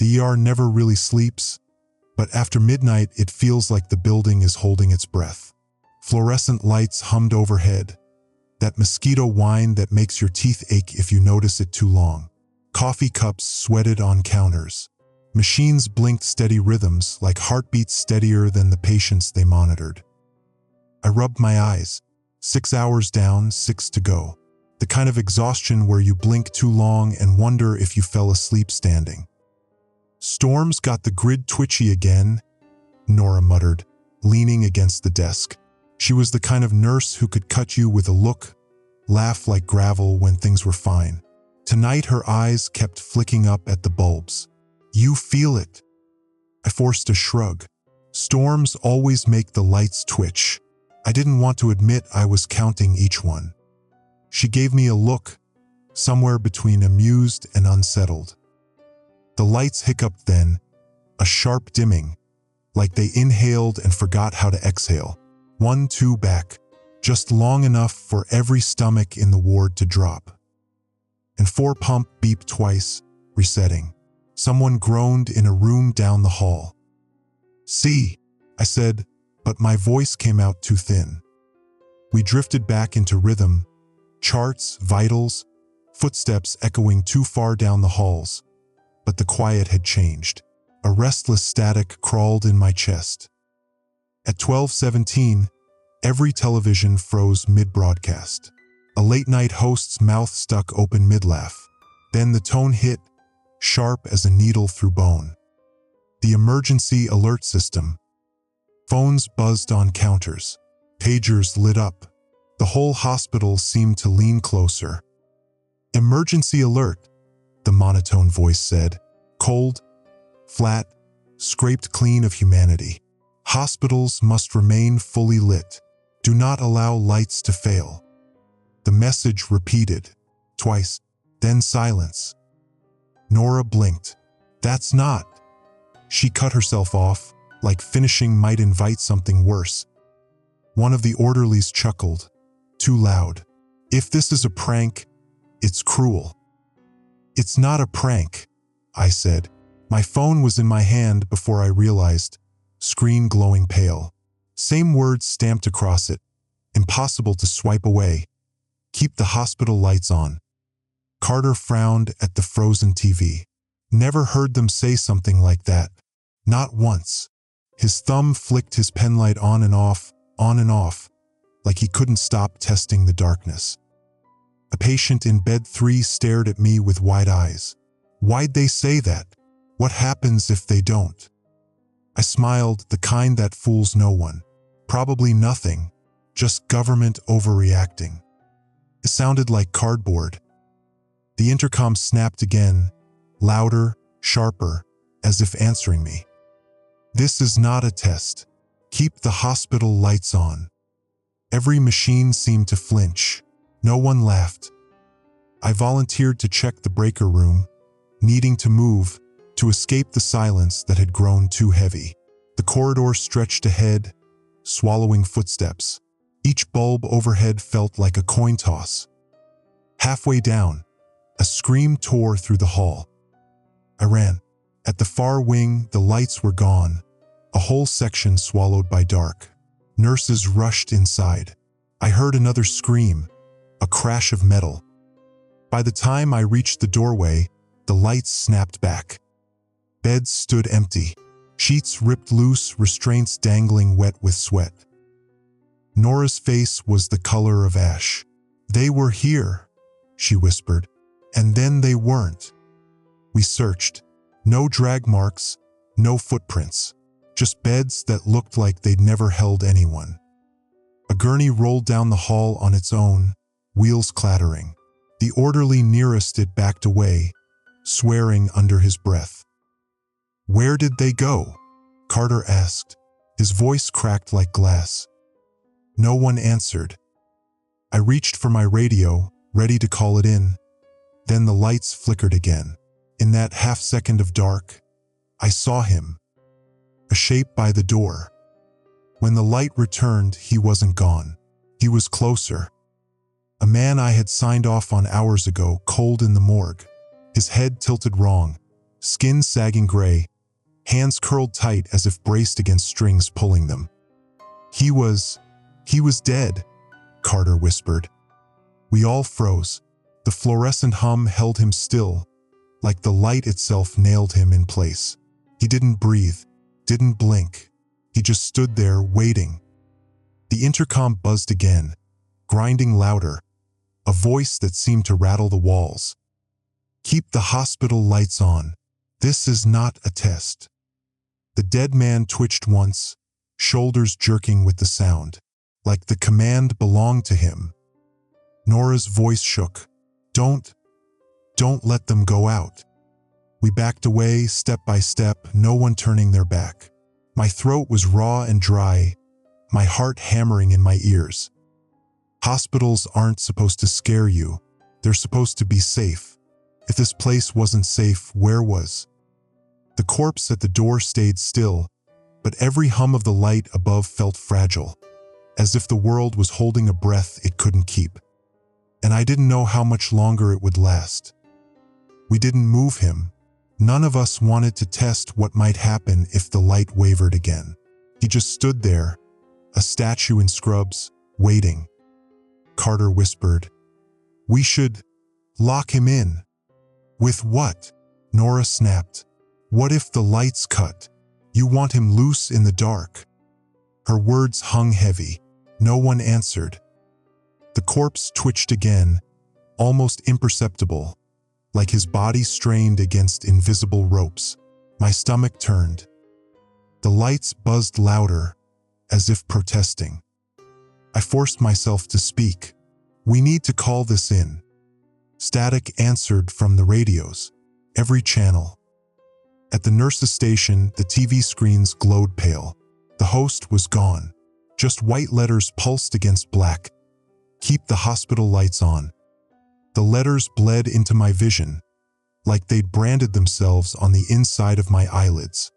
The ER never really sleeps, but after midnight it feels like the building is holding its breath. Fluorescent lights hummed overhead, that mosquito whine that makes your teeth ache if you notice it too long. Coffee cups sweated on counters. Machines blinked steady rhythms, like heartbeats steadier than the patients they monitored. I rubbed my eyes. 6 hours down, 6 to go. The kind of exhaustion where you blink too long and wonder if you fell asleep standing. Storms got the grid twitchy again, Nora muttered, leaning against the desk. She was the kind of nurse who could cut you with a look, laugh like gravel when things were fine. Tonight her eyes kept flicking up at the bulbs. You feel it. I forced a shrug. Storms always make the lights twitch. I didn't want to admit I was counting each one. She gave me a look, somewhere between amused and unsettled. The lights hiccuped then, a sharp dimming, like they inhaled and forgot how to exhale. 1, 2 back, just long enough for every stomach in the ward to drop. And 4 pump beeped twice, resetting. Someone groaned in a room down the hall. "See," I said, but my voice came out too thin. We drifted back into rhythm, charts, vitals, footsteps echoing too far down the halls. But the quiet had changed. A restless static crawled in my chest. At 12:17, every television froze mid-broadcast. A late-night host's mouth stuck open mid-laugh. Then the tone hit, sharp as a needle through bone. The emergency alert system. Phones buzzed on counters. Pagers lit up. The whole hospital seemed to lean closer. "Emergency alert," the monotone voice said. Cold, flat, scraped clean of humanity. "Hospitals must remain fully lit. Do not allow lights to fail." The message repeated, twice, then silence. Nora blinked. "That's not." She cut herself off, like finishing might invite something worse. One of the orderlies chuckled, too loud. "If this is a prank, it's cruel." "It's not a prank," I said. My phone was in my hand before I realized, screen glowing pale. Same words stamped across it, impossible to swipe away. "Keep the hospital lights on." Carter frowned at the frozen TV. Never heard them say something like that. Not once. His thumb flicked his penlight on and off, like he couldn't stop testing the darkness. A patient in bed 3 stared at me with wide eyes. "Why'd they say that? What happens if they don't?" I smiled, the kind that fools no one. Probably nothing, just government overreacting. It sounded like cardboard. The intercom snapped again, louder, sharper, as if answering me. "This is not a test. Keep the hospital lights on." Every machine seemed to flinch. No one laughed. I volunteered to check the breaker room, needing to move, to escape the silence that had grown too heavy. The corridor stretched ahead, swallowing footsteps. Each bulb overhead felt like a coin toss. Halfway down, a scream tore through the hall. I ran. At the far wing, the lights were gone, a whole section swallowed by dark. Nurses rushed inside. I heard another scream, a crash of metal. By the time I reached the doorway, the lights snapped back. Beds stood empty, sheets ripped loose, restraints dangling wet with sweat. Nora's face was the color of ash. "They were here," she whispered, "and then they weren't." We searched. No drag marks, no footprints, just beds that looked like they'd never held anyone. A gurney rolled down the hall on its own, wheels clattering. The orderly nearest it backed away, swearing under his breath. "Where did they go?" Carter asked. His voice cracked like glass. No one answered. I reached for my radio, ready to call it in. Then the lights flickered again. In that half-second of dark, I saw him, a shape by the door. When the light returned, he wasn't gone. He was closer. A man I had signed off on hours ago, cold in the morgue. His head tilted wrong, skin sagging gray, hands curled tight as if braced against strings pulling them. He was dead, Carter whispered. We all froze. The fluorescent hum held him still, like the light itself nailed him in place. He didn't breathe, didn't blink. He just stood there, waiting. The intercom buzzed again, grinding louder, a voice that seemed to rattle the walls. Keep the hospital lights on. This is not a test. The dead man twitched once, shoulders jerking with the sound, like the command belonged to him. Nora's voice shook. Don't let them go out. We backed away, step by step, no one turning their back. My throat was raw and dry, my heart hammering in my ears. Hospitals aren't supposed to scare you. They're supposed to be safe. If this place wasn't safe, where was? The corpse at the door stayed still, but every hum of the light above felt fragile, as if the world was holding a breath it couldn't keep. And I didn't know how much longer it would last. We didn't move him. None of us wanted to test what might happen if the light wavered again. He just stood there, a statue in scrubs, waiting. Carter whispered, "We should lock him in." With what? Nora snapped. What if the lights cut? You want him loose in the dark? Her words hung heavy. No one answered. The corpse twitched again, almost imperceptible, like his body strained against invisible ropes. My stomach turned. The lights buzzed louder, as if protesting. I forced myself to speak. We need to call this in. Static answered from the radios, every channel. At the nurse's station, the TV screens glowed pale. The host was gone. Just white letters pulsed against black. Keep the hospital lights on. The letters bled into my vision, like they'd branded themselves on the inside of my eyelids.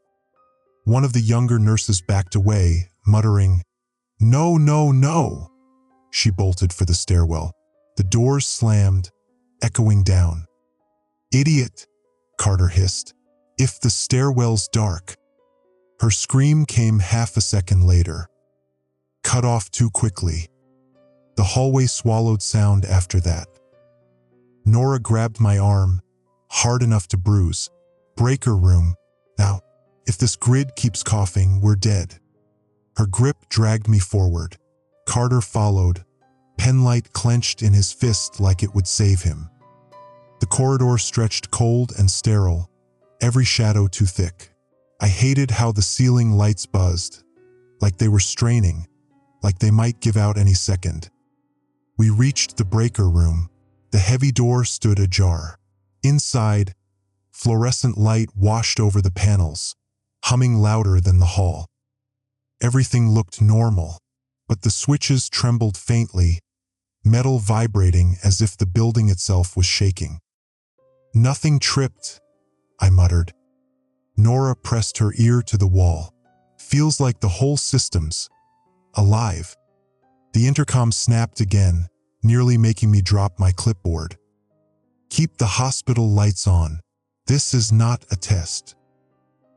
One of the younger nurses backed away, muttering, "No, no, no." She bolted for the stairwell. The doors slammed, echoing down. "Idiot," Carter hissed. "If the stairwell's dark." Her scream came half a second later, cut off too quickly. The hallway swallowed sound after that. Nora grabbed my arm, hard enough to bruise. "Breaker room. Now, if this grid keeps coughing, we're dead." Her grip dragged me forward. Carter followed, penlight clenched in his fist like it would save him. The corridor stretched cold and sterile, every shadow too thick. I hated how the ceiling lights buzzed, like they were straining, like they might give out any second. We reached the breaker room. The heavy door stood ajar. Inside, fluorescent light washed over the panels, humming louder than the hall. Everything looked normal, but the switches trembled faintly, metal vibrating as if the building itself was shaking. "Nothing tripped," I muttered. Nora pressed her ear to the wall. "Feels like the whole system's alive." The intercom snapped again, nearly making me drop my clipboard. "Keep the hospital lights on. This is not a test."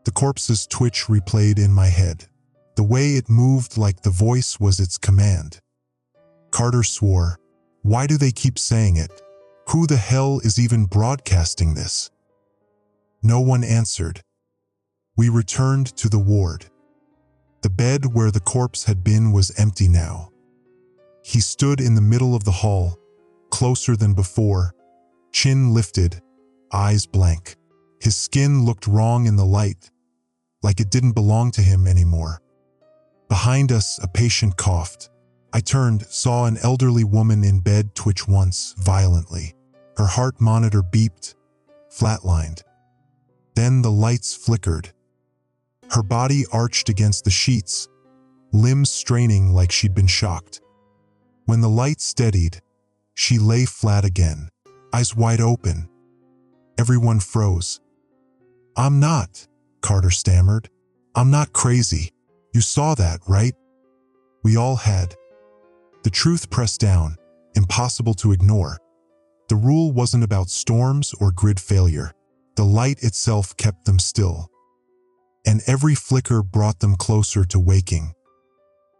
The corpse's twitch replayed in my head, the way it moved like the voice was its command. Carter swore, "Why do they keep saying it? Who the hell is even broadcasting this?" No one answered. We returned to the ward. The bed where the corpse had been was empty now. He stood in the middle of the hall, closer than before, chin lifted, eyes blank. His skin looked wrong in the light, like it didn't belong to him anymore. Behind us, a patient coughed. I turned, saw an elderly woman in bed twitch once, violently. Her heart monitor beeped, flatlined. Then the lights flickered. Her body arched against the sheets, limbs straining like she'd been shocked. When the light steadied, she lay flat again, eyes wide open. Everyone froze. "I'm not," Carter stammered. "I'm not crazy. You saw that, right?" We all had. The truth pressed down, impossible to ignore. The rule wasn't about storms or grid failure. The light itself kept them still, and every flicker brought them closer to waking.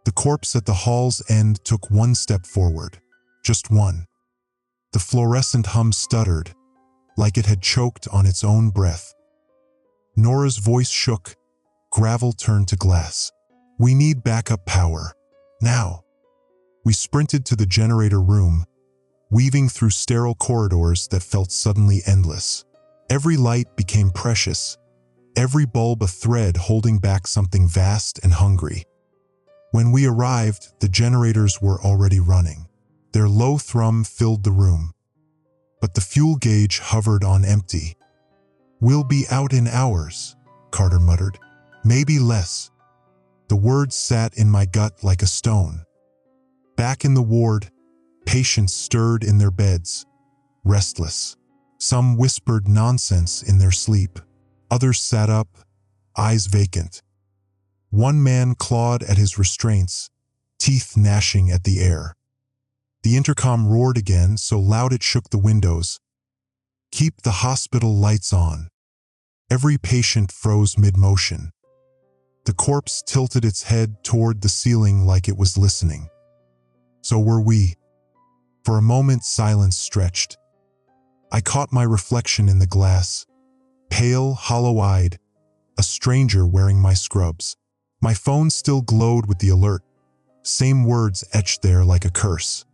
The corpse at the hall's end took one step forward, just one. The fluorescent hum stuttered, like it had choked on its own breath. Nora's voice shook, gravel turned to glass. "We need backup power, now." We sprinted to the generator room, weaving through sterile corridors that felt suddenly endless. Every light became precious, every bulb a thread holding back something vast and hungry. When we arrived, the generators were already running. Their low thrum filled the room, but the fuel gauge hovered on empty. "We'll be out in hours," Carter muttered. "Maybe less." The words sat in my gut like a stone. Back in the ward, patients stirred in their beds, restless. Some whispered nonsense in their sleep. Others sat up, eyes vacant. One man clawed at his restraints, teeth gnashing at the air. The intercom roared again, so loud it shook the windows. "Keep the hospital lights on." Every patient froze mid-motion. The corpse tilted its head toward the ceiling like it was listening. So were we. For a moment, silence stretched. I caught my reflection in the glass, pale, hollow-eyed, a stranger wearing my scrubs. My phone still glowed with the alert, same words etched there like a curse.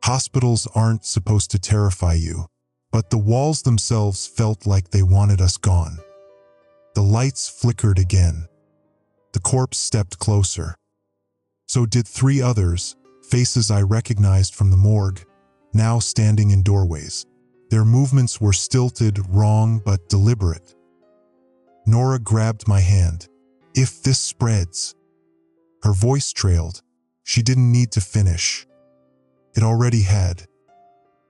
Hospitals aren't supposed to terrify you, but the walls themselves felt like they wanted us gone. The lights flickered again. The corpse stepped closer. So did three others, faces I recognized from the morgue, now standing in doorways. Their movements were stilted, wrong, but deliberate. Nora grabbed my hand. "If this spreads." Her voice trailed. She didn't need to finish. It already had.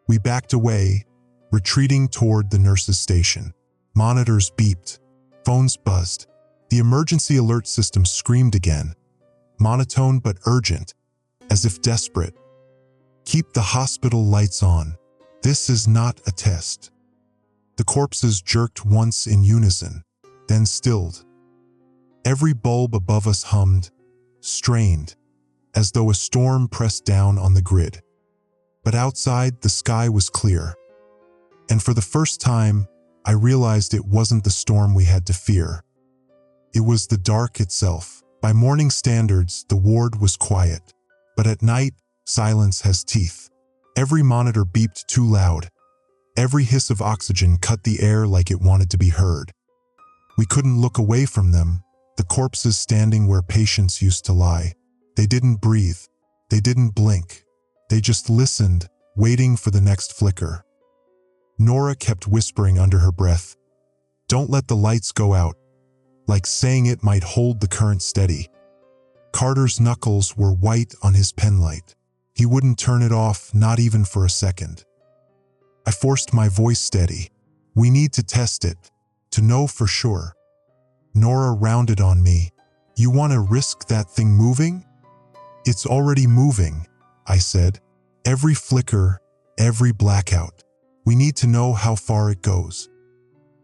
We backed away, retreating toward the nurse's station. Monitors beeped. Phones buzzed. The emergency alert system screamed again, monotone but urgent, as if desperate. "Keep the hospital lights on. This is not a test." The corpses jerked once in unison, then stilled. Every bulb above us hummed, strained, as though a storm pressed down on the grid. But outside, the sky was clear. And for the first time, I realized it wasn't the storm we had to fear. It was the dark itself. By morning standards, the ward was quiet. But at night, silence has teeth. Every monitor beeped too loud. Every hiss of oxygen cut the air like it wanted to be heard. We couldn't look away from them, the corpses standing where patients used to lie. They didn't breathe. They didn't blink. They just listened, waiting for the next flicker. Nora kept whispering under her breath, "Don't let the lights go out," like saying it might hold the current steady. Carter's knuckles were white on his penlight. He wouldn't turn it off, not even for a second. I forced my voice steady. "We need to test it, to know for sure." Nora rounded on me. "You want to risk that thing moving?" "It's already moving," I said. "Every flicker, every blackout. We need to know how far it goes."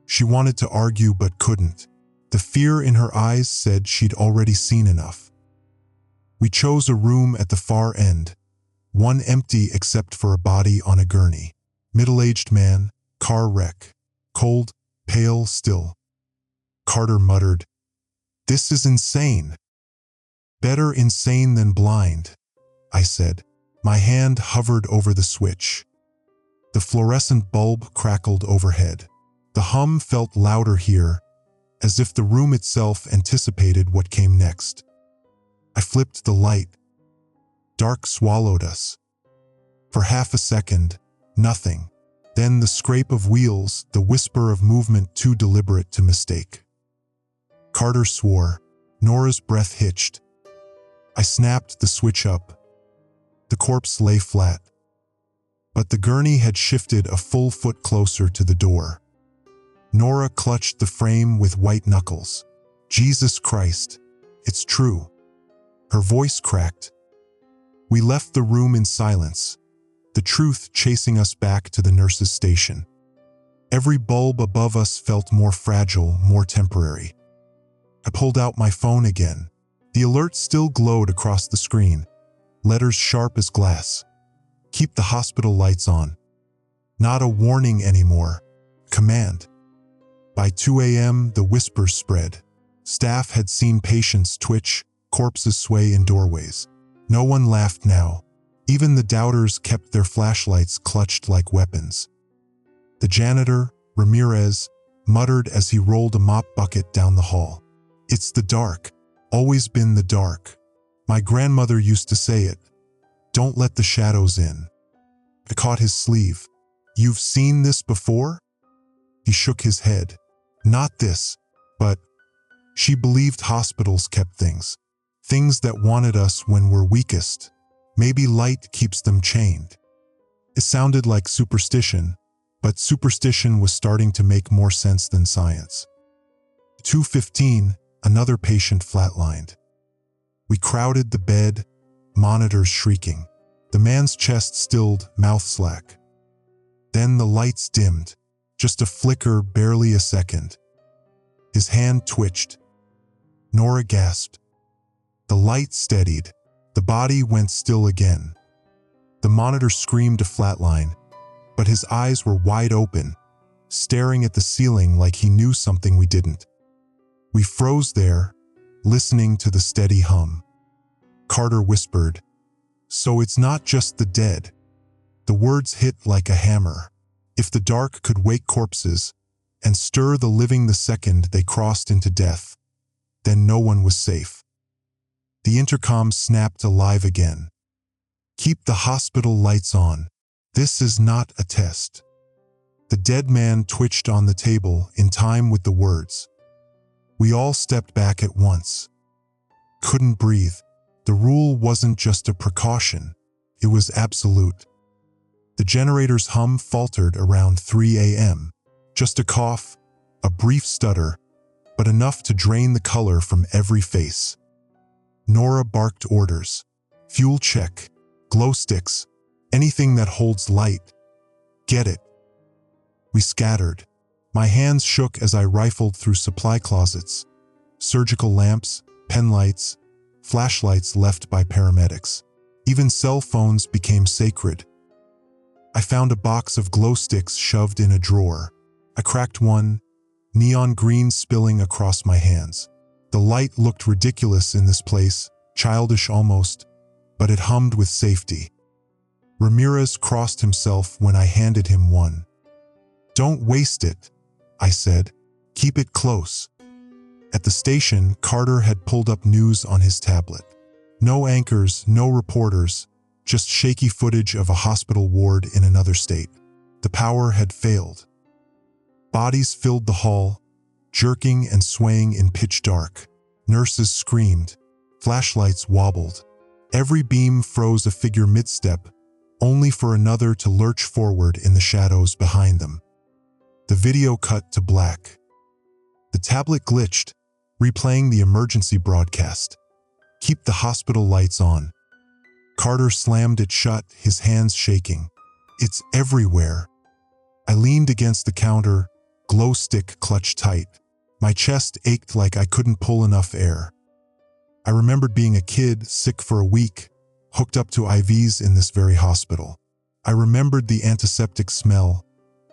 She wanted to argue but couldn't. The fear in her eyes said she'd already seen enough. We chose a room at the far end, one empty except for a body on a gurney. Middle-aged man, car wreck. Cold, pale, still. Carter muttered, "This is insane." "Better insane than blind," I said. My hand hovered over the switch. The fluorescent bulb crackled overhead. The hum felt louder here, as if the room itself anticipated what came next. I flipped the light. Dark swallowed us. For half a second, nothing. Then the scrape of wheels, the whisper of movement too deliberate to mistake. Carter swore. Nora's breath hitched. I snapped the switch up. The corpse lay flat. But the gurney had shifted a full foot closer to the door. Nora clutched the frame with white knuckles. "Jesus Christ, it's true." Her voice cracked. We left the room in silence, the truth chasing us back to the nurse's station. Every bulb above us felt more fragile, more temporary. I pulled out my phone again. The alert still glowed across the screen, letters sharp as glass. Keep the hospital lights on. Not a warning anymore. Command. By 2 a.m., the whispers spread. Staff had seen patients twitch, corpses sway in doorways. No one laughed now. Even the doubters kept their flashlights clutched like weapons. The janitor, Ramirez, muttered as he rolled a mop bucket down the hall. It's the dark. Always been the dark. My grandmother used to say it. Don't let the shadows in. I caught his sleeve. You've seen this before? He shook his head. Not this, but she believed hospitals kept things. Things that wanted us when we're weakest. Maybe light keeps them chained. It sounded like superstition, but superstition was starting to make more sense than science. 2:15, another patient flatlined. We crowded the bed, monitors shrieking. The man's chest stilled, mouth slack. Then the lights dimmed. Just a flicker, barely a second. His hand twitched. Nora gasped. The light steadied. The body went still again. The monitor screamed to flatline, but his eyes were wide open, staring at the ceiling like he knew something we didn't. We froze there, listening to the steady hum. Carter whispered, "So it's not just the dead." The words hit like a hammer. If the dark could wake corpses and stir the living the second they crossed into death, then no one was safe. The intercom snapped alive again. Keep the hospital lights on. This is not a test. The dead man twitched on the table in time with the words. We all stepped back at once. Couldn't breathe. The rule wasn't just a precaution. It was absolute. The generator's hum faltered around 3 a.m. Just a cough, a brief stutter, but enough to drain the color from every face. Nora barked orders. Fuel check, glow sticks, anything that holds light. Get it. We scattered. My hands shook as I rifled through supply closets. Surgical lamps, pen lights, flashlights left by paramedics. Even cell phones became sacred. I found a box of glow sticks shoved in a drawer. I cracked one, neon green spilling across my hands. The light looked ridiculous in this place, childish almost, but it hummed with safety. Ramirez crossed himself when I handed him one. Don't waste it, I said. Keep it close. At the station, Carter had pulled up news on his tablet. No anchors, no reporters, just shaky footage of a hospital ward in another state. The power had failed. Bodies filled the hall, jerking and swaying in pitch dark. Nurses screamed. Flashlights wobbled. Every beam froze a figure mid-step, only for another to lurch forward in the shadows behind them. The video cut to black. The tablet glitched, replaying the emergency broadcast. Keep the hospital lights on. Carter slammed it shut, his hands shaking. It's everywhere. I leaned against the counter, glow stick clutched tight. My chest ached like I couldn't pull enough air. I remembered being a kid, sick for a week, hooked up to IVs in this very hospital. I remembered the antiseptic smell,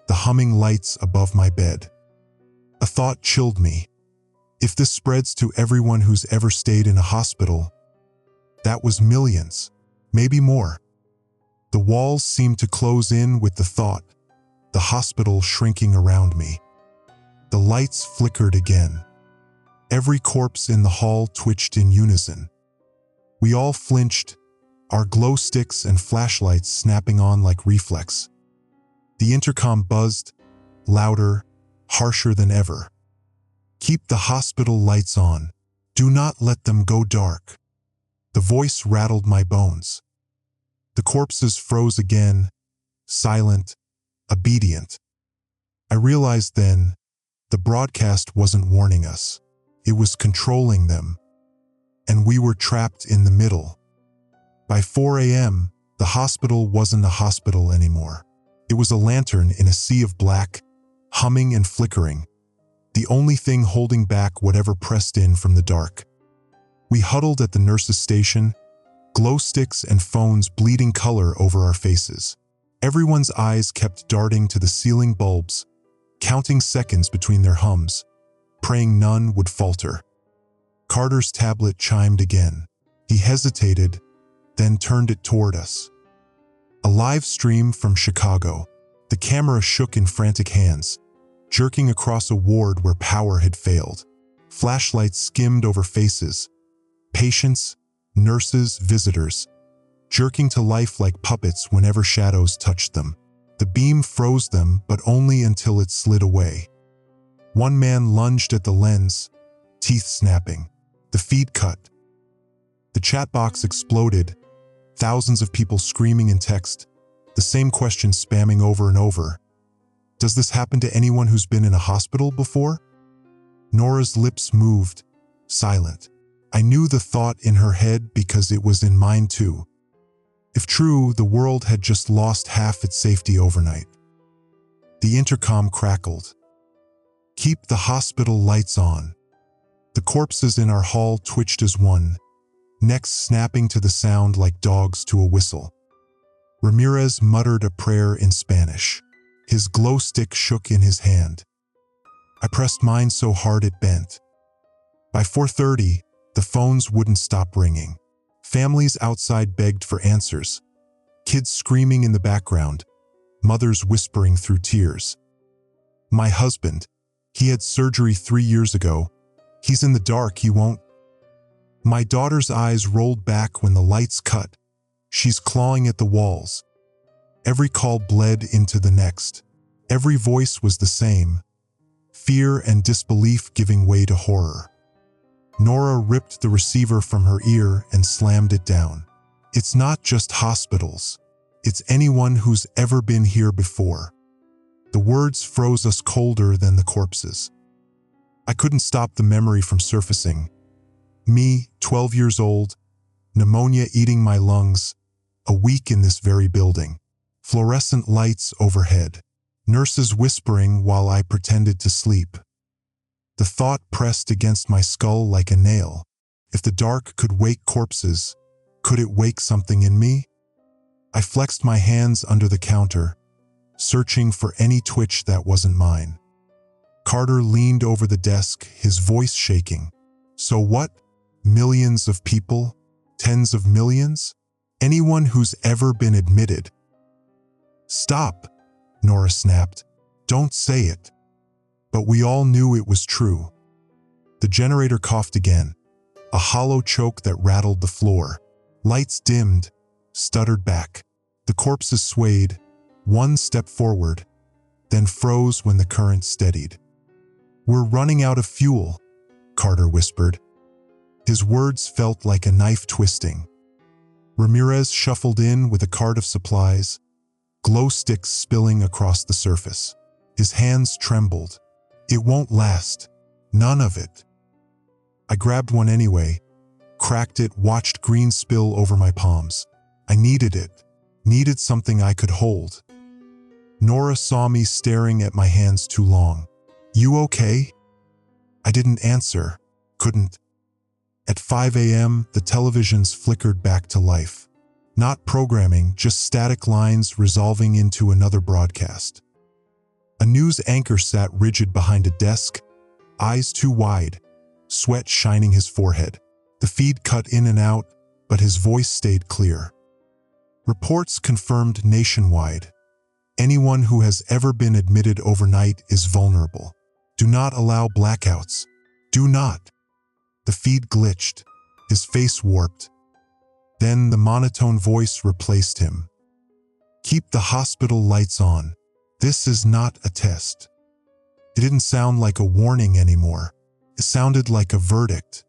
the humming lights above my bed. A thought chilled me. If this spreads to everyone who's ever stayed in a hospital, that was millions, maybe more. The walls seemed to close in with the thought, the hospital shrinking around me. The lights flickered again. Every corpse in the hall twitched in unison. We all flinched, our glow sticks and flashlights snapping on like reflex. The intercom buzzed, louder, harsher than ever. Keep the hospital lights on. Do not let them go dark. The voice rattled my bones. The corpses froze again, silent, obedient. I realized then, the broadcast wasn't warning us. It was controlling them. And we were trapped in the middle. By 4 a.m., the hospital wasn't a hospital anymore. It was a lantern in a sea of black, humming and flickering, the only thing holding back whatever pressed in from the dark. We huddled at the nurse's station, glow sticks and phones bleeding color over our faces. Everyone's eyes kept darting to the ceiling bulbs, counting seconds between their hums, praying none would falter. Carter's tablet chimed again. He hesitated, then turned it toward us. A live stream from Chicago. The camera shook in frantic hands, jerking across a ward where power had failed. Flashlights skimmed over faces, patients, nurses, visitors, jerking to life like puppets whenever shadows touched them. The beam froze them, but only until it slid away. One man lunged at the lens, teeth snapping. The feed cut. The chat box exploded, thousands of people screaming in text, the same question spamming over and over. Does this happen to anyone who's been in a hospital before? Nora's lips moved, silent. I knew the thought in her head because it was in mine too. If true, the world had just lost half its safety overnight. The intercom crackled. Keep the hospital lights on. The corpses in our hall twitched as one, necks snapping to the sound like dogs to a whistle. Ramirez muttered a prayer in Spanish. His glow stick shook in his hand. I pressed mine so hard it bent. By 4:30, the phones wouldn't stop ringing. Families outside begged for answers. Kids screaming in the background, mothers whispering through tears. My husband, he had surgery 3 years ago. He's in the dark, he won't. My daughter's eyes rolled back when the lights cut. She's clawing at the walls. Every call bled into the next. Every voice was the same. Fear and disbelief giving way to horror. Nora ripped the receiver from her ear and slammed it down. It's not just hospitals. It's anyone who's ever been here before. The words froze us colder than the corpses. I couldn't stop the memory from surfacing. Me, 12 years old, pneumonia eating my lungs, a week in this very building. Fluorescent lights overhead. Nurses whispering while I pretended to sleep. The thought pressed against my skull like a nail. If the dark could wake corpses, could it wake something in me? I flexed my hands under the counter, searching for any twitch that wasn't mine. Carter leaned over the desk, his voice shaking. So what? Millions of people? Tens of millions? Anyone who's ever been admitted? Stop, Nora snapped. Don't say it. But we all knew it was true. The generator coughed again, a hollow choke that rattled the floor. Lights dimmed, stuttered back. The corpses swayed, one step forward, then froze when the current steadied. We're running out of fuel, Carter whispered. His words felt like a knife twisting. Ramirez shuffled in with a cart of supplies, glow sticks spilling across the surface. His hands trembled. It won't last. None of it. I grabbed one anyway, cracked it, watched green spill over my palms. I needed it. Needed something I could hold. Nora saw me staring at my hands too long. You okay? I didn't answer. Couldn't. At 5 a.m., the televisions flickered back to life. Not programming, just static lines resolving into another broadcast. A news anchor sat rigid behind a desk, eyes too wide, sweat shining his forehead. The feed cut in and out, but his voice stayed clear. Reports confirmed nationwide. Anyone who has ever been admitted overnight is vulnerable. Do not allow blackouts. Do not. The feed glitched, his face warped. Then the monotone voice replaced him. Keep the hospital lights on. This is not a test. It didn't sound like a warning anymore. It sounded like a verdict.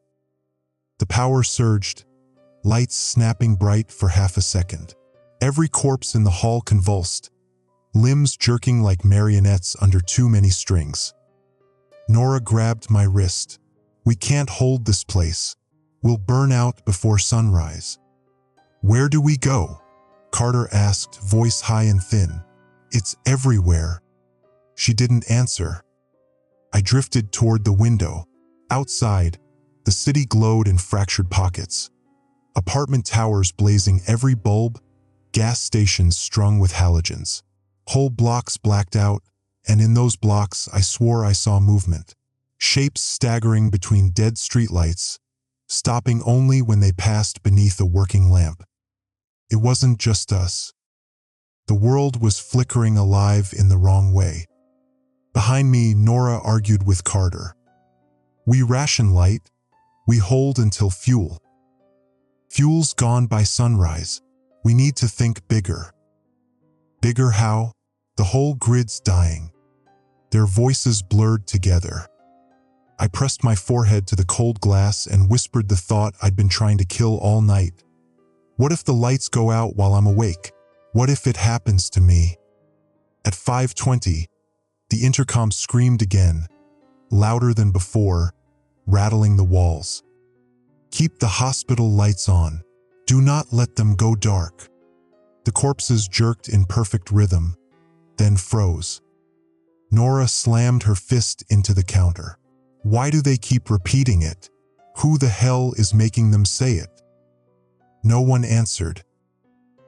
The power surged, lights snapping bright for half a second. Every corpse in the hall convulsed, limbs jerking like marionettes under too many strings. Nora grabbed my wrist. We can't hold this place. We'll burn out before sunrise. Where do we go? Carter asked, voice high and thin. It's everywhere. She didn't answer. I drifted toward the window. Outside, the city glowed in fractured pockets. Apartment towers blazing every bulb, gas stations strung with halogens. Whole blocks blacked out, and in those blocks I swore I saw movement. Shapes staggering between dead streetlights, stopping only when they passed beneath a working lamp. It wasn't just us. The world was flickering alive in the wrong way. Behind me, Nora argued with Carter. We ration light, we hold until fuel. Fuel's gone by sunrise. We need to think bigger. Bigger how? The whole grid's dying. Their voices blurred together. I pressed my forehead to the cold glass and whispered the thought I'd been trying to kill all night. What if the lights go out while I'm awake? What if it happens to me? At 5:20, the intercom screamed again, louder than before, rattling the walls. Keep the hospital lights on. Do not let them go dark. The corpses jerked in perfect rhythm, then froze. Nora slammed her fist into the counter. Why do they keep repeating it? Who the hell is making them say it? No one answered.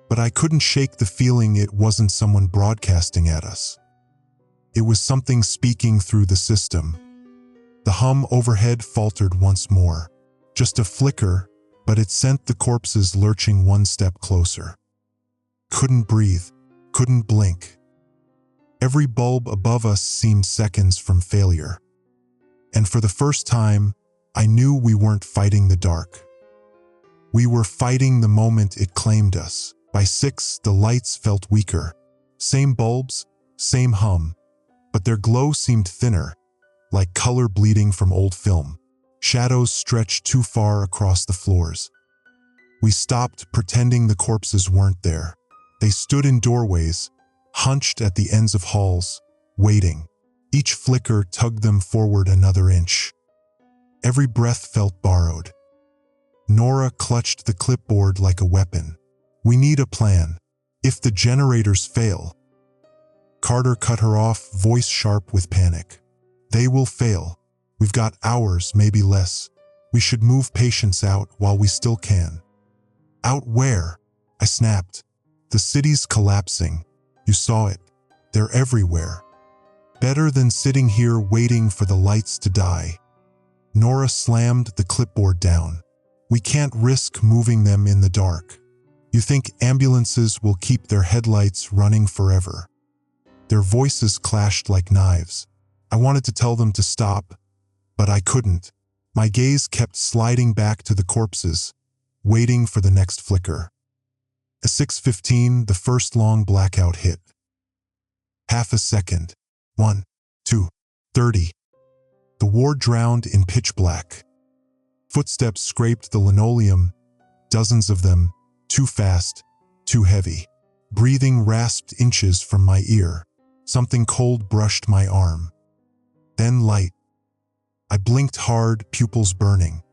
But I couldn't shake the feeling it wasn't someone broadcasting at us. It was something speaking through the system. The hum overhead faltered once more. Just a flicker, but it sent the corpses lurching one step closer. Couldn't breathe, couldn't blink. Every bulb above us seemed seconds from failure. And for the first time, I knew we weren't fighting the dark. We were fighting the moment it claimed us. By 6, the lights felt weaker. Same bulbs, same hum, but their glow seemed thinner, like color bleeding from old film. Shadows stretched too far across the floors. We stopped pretending the corpses weren't there. They stood in doorways, hunched at the ends of halls, waiting. Each flicker tugged them forward another inch. Every breath felt borrowed. Nora clutched the clipboard like a weapon. We need a plan. If the generators fail. Carter cut her off, voice sharp with panic. They will fail. We've got hours, maybe less. We should move patients out while we still can. Out where? I snapped. The city's collapsing. You saw it. They're everywhere. Better than sitting here waiting for the lights to die. Nora slammed the clipboard down. We can't risk moving them in the dark. You think ambulances will keep their headlights running forever? Their voices clashed like knives. I wanted to tell them to stop, but I couldn't. My gaze kept sliding back to the corpses, waiting for the next flicker. At 6:15, the first long blackout hit. Half a second. 1, 2, 30. The ward drowned in pitch black. Footsteps scraped the linoleum, dozens of them, too fast, too heavy. Breathing rasped inches from my ear. Something cold brushed my arm. Then light. I blinked hard, pupils burning.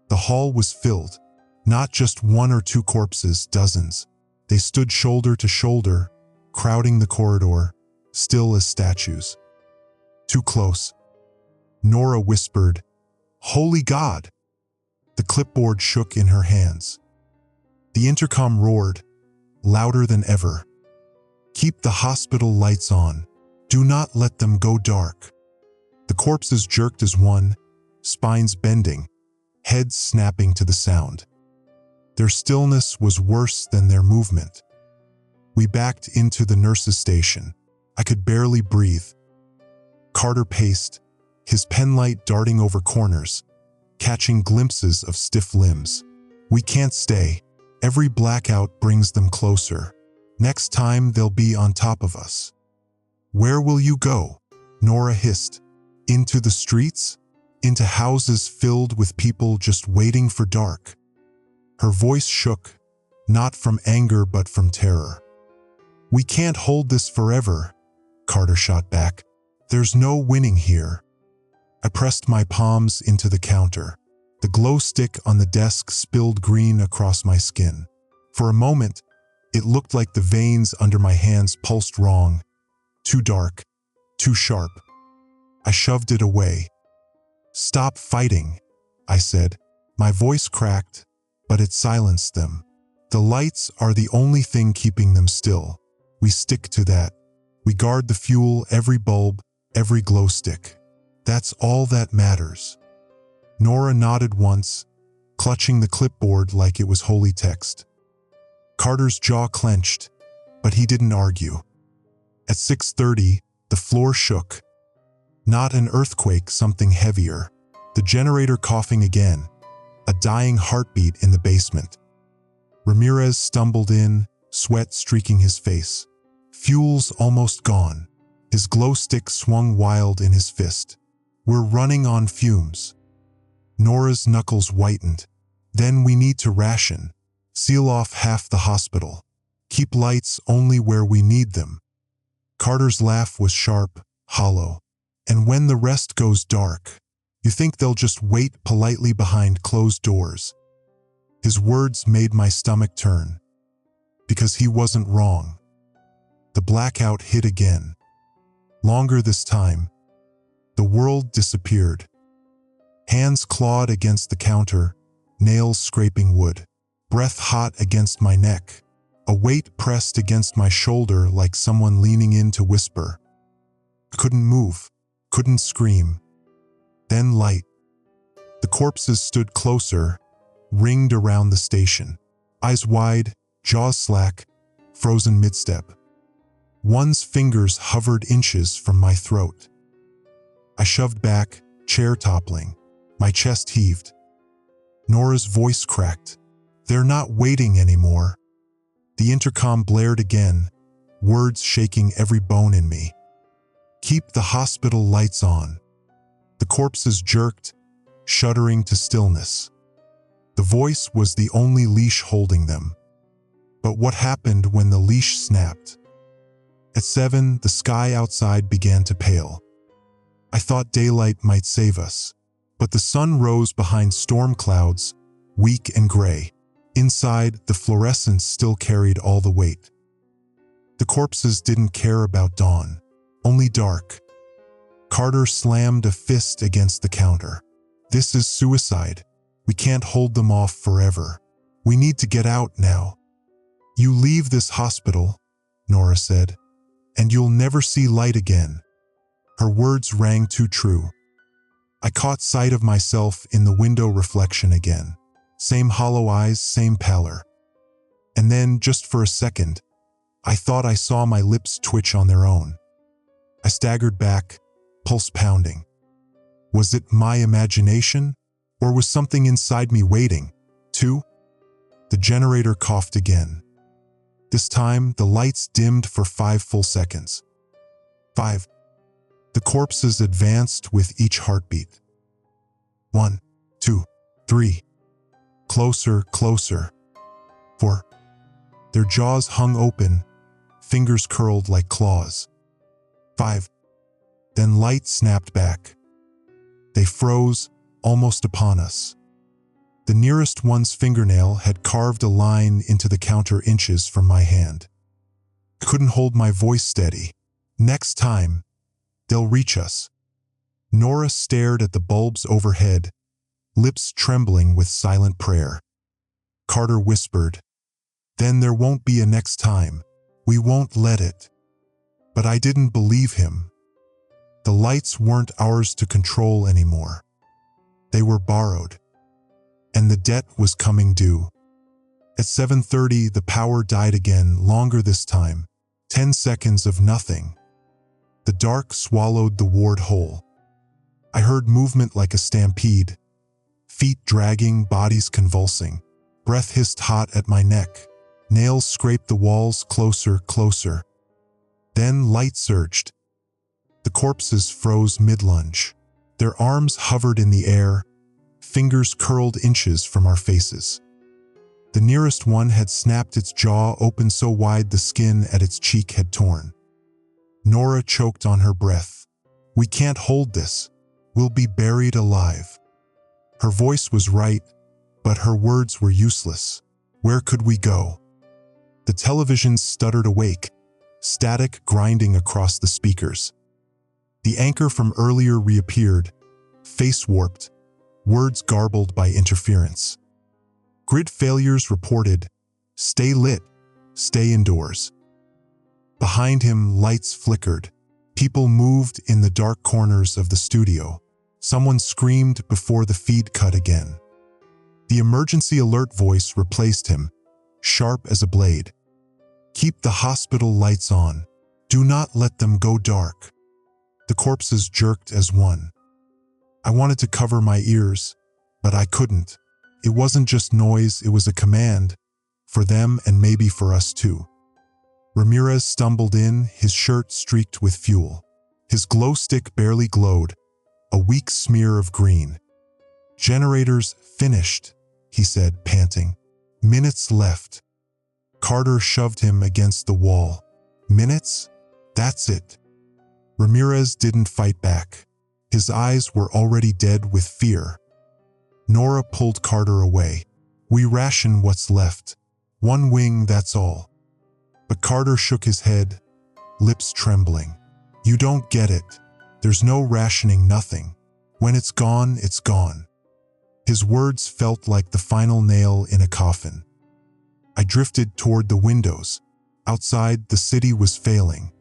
The hall was filled. Not just 1 or 2 corpses, dozens. They stood shoulder to shoulder, crowding the corridor, still as statues. Too close. Nora whispered, "Holy God!" The clipboard shook in her hands. The intercom roared, louder than ever. Keep the hospital lights on. Do not let them go dark. The corpses jerked as one, spines bending, heads snapping to the sound. Their stillness was worse than their movement. We backed into the nurse's station. I could barely breathe. Carter paced, his penlight darting over corners, catching glimpses of stiff limbs. We can't stay. Every blackout brings them closer. Next time they'll be on top of us. Where will you go? Nora hissed. Into the streets? Into houses filled with people just waiting for dark. Her voice shook, not from anger but from terror. We can't hold this forever, Carter shot back. There's no winning here. I pressed my palms into the counter. The glow stick on the desk spilled green across my skin. For a moment, it looked like the veins under my hands pulsed wrong. Too dark, too sharp. I shoved it away. "Stop fighting," I said. My voice cracked, but it silenced them. The lights are the only thing keeping them still. We stick to that. We guard the fuel, every bulb, every glow stick. That's all that matters. Nora nodded once, clutching the clipboard like it was holy text. Carter's jaw clenched, but he didn't argue. At 6:30, the floor shook. Not an earthquake, something heavier. The generator coughing again, a dying heartbeat in the basement. Ramirez stumbled in, sweat streaking his face. Fuel's almost gone. His glow stick swung wild in his fist. "We're running on fumes." Nora's knuckles whitened. "Then we need to ration. Seal off half the hospital. Keep lights only where we need them." Carter's laugh was sharp, hollow. "And when the rest goes dark, you think they'll just wait politely behind closed doors?" His words made my stomach turn. Because he wasn't wrong. The blackout hit again. Longer this time. The world disappeared. Hands clawed against the counter, nails scraping wood. Breath hot against my neck. A weight pressed against my shoulder like someone leaning in to whisper. I couldn't move, couldn't scream. Then light. The corpses stood closer, ringed around the station. Eyes wide, jaws slack, frozen mid-step. One's fingers hovered inches from my throat. I shoved back, chair toppling. My chest heaved. Nora's voice cracked. "They're not waiting anymore." The intercom blared again, words shaking every bone in me. "Keep the hospital lights on." The corpses jerked, shuddering to stillness. The voice was the only leash holding them. But what happened when the leash snapped? At 7, the sky outside began to pale. I thought daylight might save us. But the sun rose behind storm clouds, weak and gray. Inside, the fluorescence still carried all the weight. The corpses didn't care about dawn, only dark. Carter slammed a fist against the counter. "This is suicide. We can't hold them off forever. We need to get out now." "You leave this hospital," Nora said, "and you'll never see light again." Her words rang too true. I caught sight of myself in the window reflection again. Same hollow eyes, same pallor. And then, just for a second, I thought I saw my lips twitch on their own. I staggered back, pulse pounding. Was it my imagination, or was something inside me waiting, too? The generator coughed again. This time, the lights dimmed for 5 full seconds. 5. The corpses advanced with each heartbeat. 1, 2, 3. Closer, closer. 4. Their jaws hung open, fingers curled like claws. 5. Then light snapped back. They froze, almost upon us. The nearest one's fingernail had carved a line into the counter inches from my hand. I couldn't hold my voice steady. "Next time, they'll reach us." Nora stared at the bulbs overhead, lips trembling with silent prayer. Carter whispered, "Then there won't be a next time. We won't let it." But I didn't believe him. The lights weren't ours to control anymore. They were borrowed. And the debt was coming due. At 7:30, the power died again, longer this time. 10 seconds of nothing. The dark swallowed the ward whole. I heard movement like a stampede. Feet dragging, bodies convulsing. Breath hissed hot at my neck. Nails scraped the walls, closer, closer. Then light surged. The corpses froze mid-lunge. Their arms hovered in the air, fingers curled inches from our faces. The nearest one had snapped its jaw open so wide the skin at its cheek had torn. Nora choked on her breath. "We can't hold this. We'll be buried alive." Her voice was right, but her words were useless. Where could we go? The television stuttered awake, static grinding across the speakers. The anchor from earlier reappeared, face warped, words garbled by interference. Grid failures reported, "Stay lit, stay indoors." Behind him, lights flickered. People moved in the dark corners of the studio. Someone screamed before the feed cut again. The emergency alert voice replaced him, sharp as a blade. "Keep the hospital lights on. Do not let them go dark." The corpses jerked as one. I wanted to cover my ears, but I couldn't. It wasn't just noise, it was a command, for them and maybe for us too. Ramirez stumbled in, his shirt streaked with fuel. His glow stick barely glowed, a weak smear of green. "Generators finished," he said, panting. "Minutes left." Carter shoved him against the wall. "Minutes? That's it." Ramirez didn't fight back. His eyes were already dead with fear. Nora pulled Carter away. "We ration what's left. One wing, that's all." But Carter shook his head, lips trembling. "You don't get it. There's no rationing, nothing. When it's gone, it's gone." His words felt like the final nail in a coffin. I drifted toward the windows. Outside, the city was failing.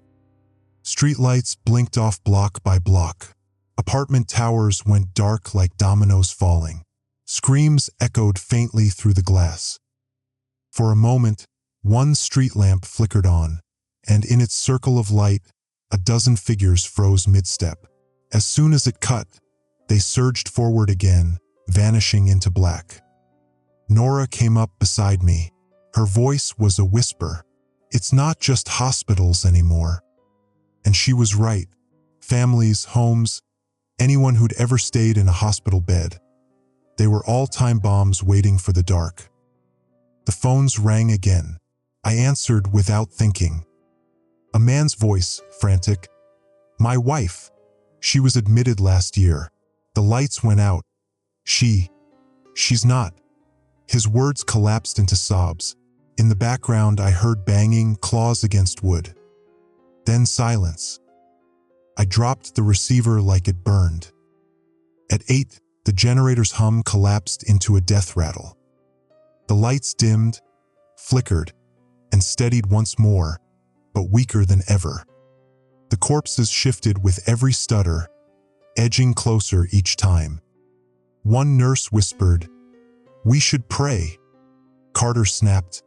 Streetlights blinked off block by block. Apartment towers went dark like dominoes falling. Screams echoed faintly through the glass. For a moment, one street lamp flickered on, and in its circle of light, a dozen figures froze mid-step. As soon as it cut, they surged forward again, vanishing into black. Nora came up beside me. Her voice was a whisper. "It's not just hospitals anymore." And she was right. Families, homes, anyone who'd ever stayed in a hospital bed. They were all time bombs waiting for the dark. The phones rang again. I answered without thinking. A man's voice, frantic. "My wife. She was admitted last year. The lights went out. She's not." His words collapsed into sobs. In the background, I heard banging, claws against wood. Then silence. I dropped the receiver like it burned. At 8, the generator's hum collapsed into a death rattle. The lights dimmed, flickered, and steadied once more, but weaker than ever. The corpses shifted with every stutter, edging closer each time. One nurse whispered, "We should pray." Carter snapped,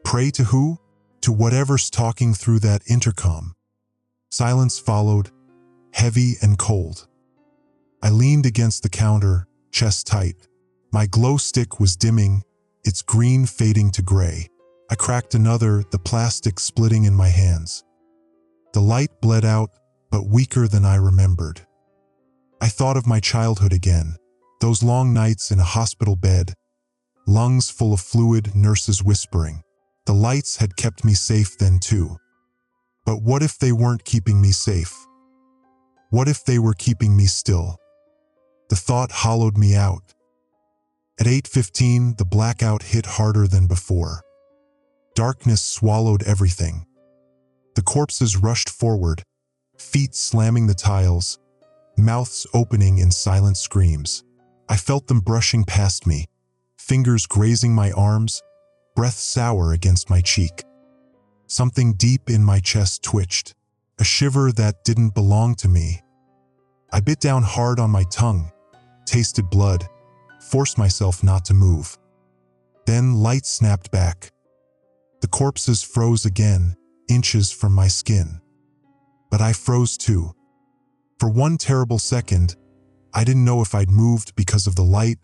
"Pray to who?" "To whatever's talking through that intercom." Silence followed, heavy and cold. I leaned against the counter, chest tight. My glow stick was dimming, its green fading to gray. I cracked another, the plastic splitting in my hands. The light bled out, but weaker than I remembered. I thought of my childhood again, those long nights in a hospital bed, lungs full of fluid, nurses whispering. The lights had kept me safe then too. But what if they weren't keeping me safe? What if they were keeping me still? The thought hollowed me out. At 8:15, the blackout hit harder than before. Darkness swallowed everything. The corpses rushed forward, feet slamming the tiles, mouths opening in silent screams. I felt them brushing past me, fingers grazing my arms, breath sour against my cheek. Something deep in my chest twitched, a shiver that didn't belong to me. I bit down hard on my tongue, tasted blood, forced myself not to move. Then light snapped back. The corpses froze again, inches from my skin. But I froze too. For one terrible second, I didn't know if I'd moved because of the light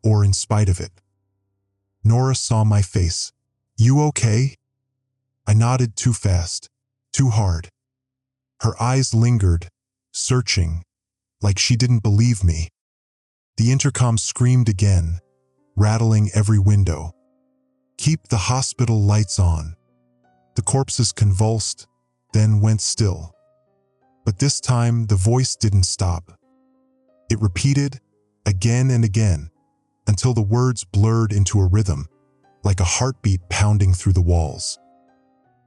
or in spite of it. Nora saw my face. "You okay?" I nodded too fast, too hard. Her eyes lingered, searching, like she didn't believe me. The intercom screamed again, rattling every window. "Keep the hospital lights on." The corpses convulsed, then went still. But this time, the voice didn't stop. It repeated, again and again, until the words blurred into a rhythm, like a heartbeat pounding through the walls.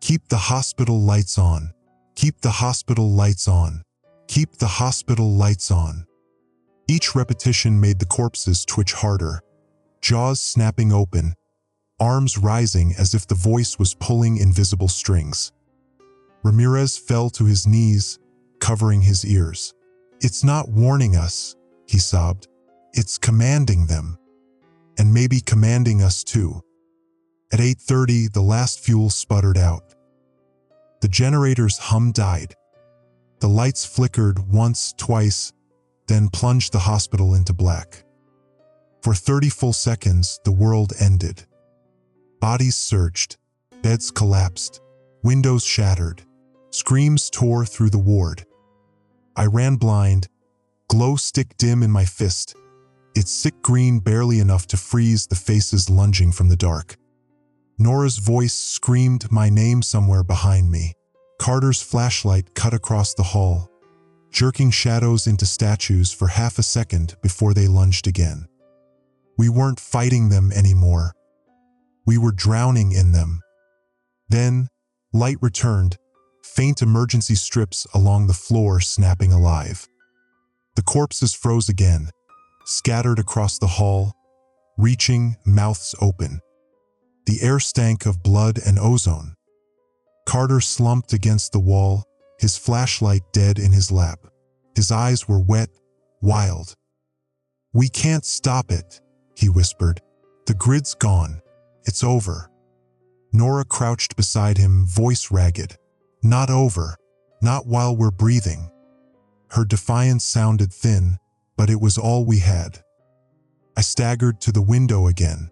"Keep the hospital lights on. Keep the hospital lights on." Keep the hospital lights on. Each repetition made the corpses twitch harder, jaws snapping open, arms rising as if the voice was pulling invisible strings. Ramirez fell to his knees, covering his ears. "It's not warning us," he sobbed. "It's commanding them. And maybe commanding us too." At 8:30, the last fuel sputtered out. The generator's hum died. The lights flickered once, twice, then plunged the hospital into black. For 30 full seconds, the world ended. Bodies surged, beds collapsed, windows shattered, screams tore through the ward. I ran blind, glow stick dim in my fist, its sick green barely enough to freeze the faces lunging from the dark. Nora's voice screamed my name somewhere behind me. Carter's flashlight cut across the hall, jerking shadows into statues for half a second before they lunged again. We weren't fighting them anymore. We were drowning in them. Then, light returned, faint emergency strips along the floor snapping alive. The corpses froze again, scattered across the hall, reaching, mouths open. The air stank of blood and ozone. Carter slumped against the wall, his flashlight dead in his lap. His eyes were wet, wild. "We can't stop it," he whispered. "The grid's gone. It's over." Nora crouched beside him, voice ragged. "Not over. Not while we're breathing." Her defiance sounded thin, but it was all we had. I staggered to the window again.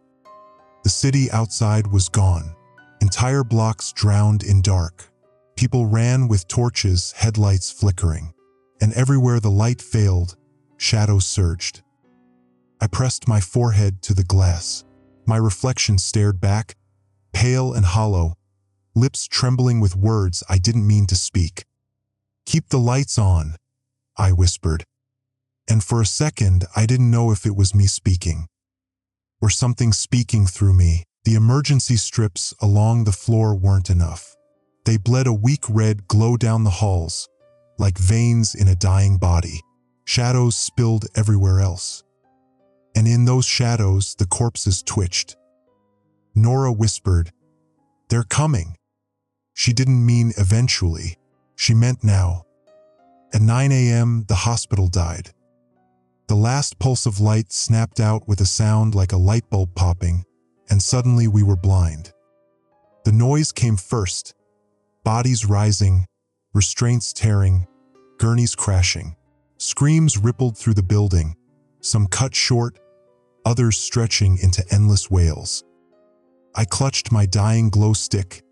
The city outside was gone. Entire blocks drowned in dark. People ran with torches, headlights flickering. And everywhere the light failed, shadows surged. I pressed my forehead to the glass. My reflection stared back, pale and hollow, lips trembling with words I didn't mean to speak. "Keep the lights on," I whispered. And for a second, I didn't know if it was me speaking, or something speaking through me. The emergency strips along the floor weren't enough. They bled a weak red glow down the halls, like veins in a dying body. Shadows spilled everywhere else. And in those shadows, the corpses twitched. Nora whispered, "They're coming." She didn't mean eventually. She meant now. At 9 a.m., the hospital died. The last pulse of light snapped out with a sound like a light bulb popping, and suddenly we were blind. The noise came first, bodies rising, restraints tearing, gurneys crashing. Screams rippled through the building, some cut short, others stretching into endless wails. I clutched my dying glow stick,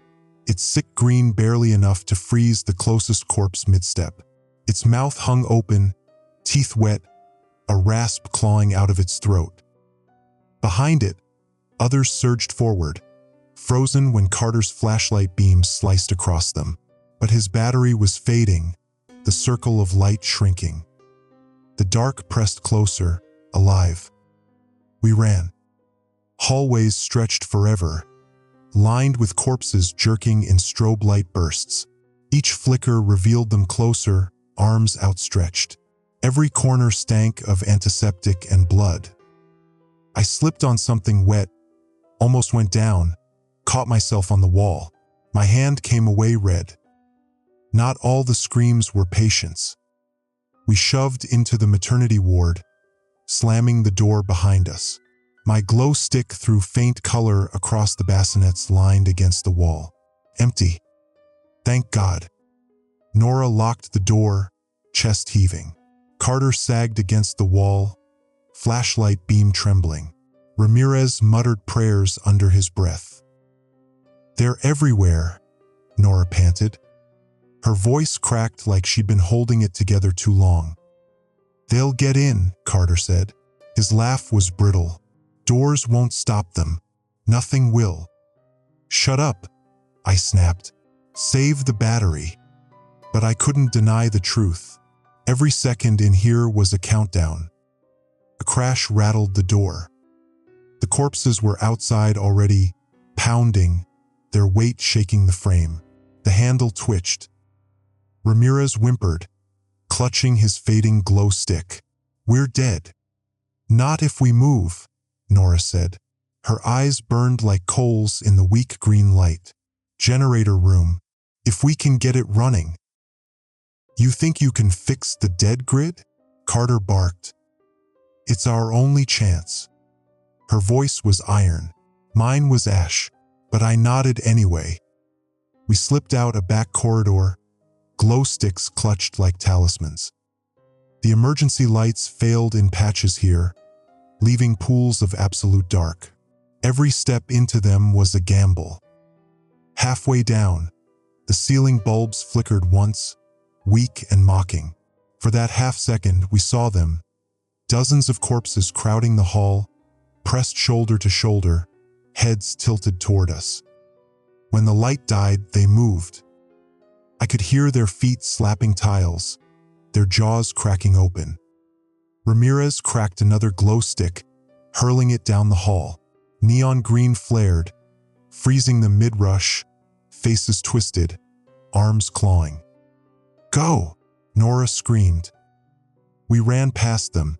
its sick green barely enough to freeze the closest corpse mid-step. Its mouth hung open, teeth wet, a rasp clawing out of its throat. Behind it, others surged forward, frozen when Carter's flashlight beam sliced across them. But his battery was fading, the circle of light shrinking. The dark pressed closer, alive. We ran. Hallways stretched forever, lined with corpses jerking in strobe light bursts. Each flicker revealed them closer, arms outstretched. Every corner stank of antiseptic and blood. I slipped on something wet, almost went down, caught myself on the wall. My hand came away red. Not all the screams were patience. We shoved into the maternity ward, slamming the door behind us. My glow stick threw faint color across the bassinets lined against the wall. Empty. Thank God. Nora locked the door, chest heaving. Carter sagged against the wall, flashlight beam trembling. Ramirez muttered prayers under his breath. "They're everywhere," Nora panted. Her voice cracked like she'd been holding it together too long. "They'll get in," Carter said. His laugh was brittle. "Doors won't stop them. Nothing will." "Shut up," I snapped. "Save the battery." But I couldn't deny the truth. Every second in here was a countdown. A crash rattled the door. The corpses were outside already, pounding, their weight shaking the frame. The handle twitched. Ramirez whimpered, clutching his fading glow stick. "We're dead." "Not if we move," Nora said. Her eyes burned like coals in the weak green light. "Generator room. If we can get it running." "You think you can fix the dead grid?" Carter barked. "It's our only chance." Her voice was iron. Mine was ash, but I nodded anyway. We slipped out a back corridor, glow sticks clutched like talismans. The emergency lights failed in patches here, leaving pools of absolute dark. Every step into them was a gamble. Halfway down, the ceiling bulbs flickered once, weak and mocking. For that half-second, we saw them, dozens of corpses crowding the hall, pressed shoulder to shoulder, heads tilted toward us. When the light died, they moved. I could hear their feet slapping tiles, their jaws cracking open. Ramirez cracked another glow stick, hurling it down the hall. Neon green flared, freezing them mid-rush, faces twisted, arms clawing. "Go!" Nora screamed. We ran past them,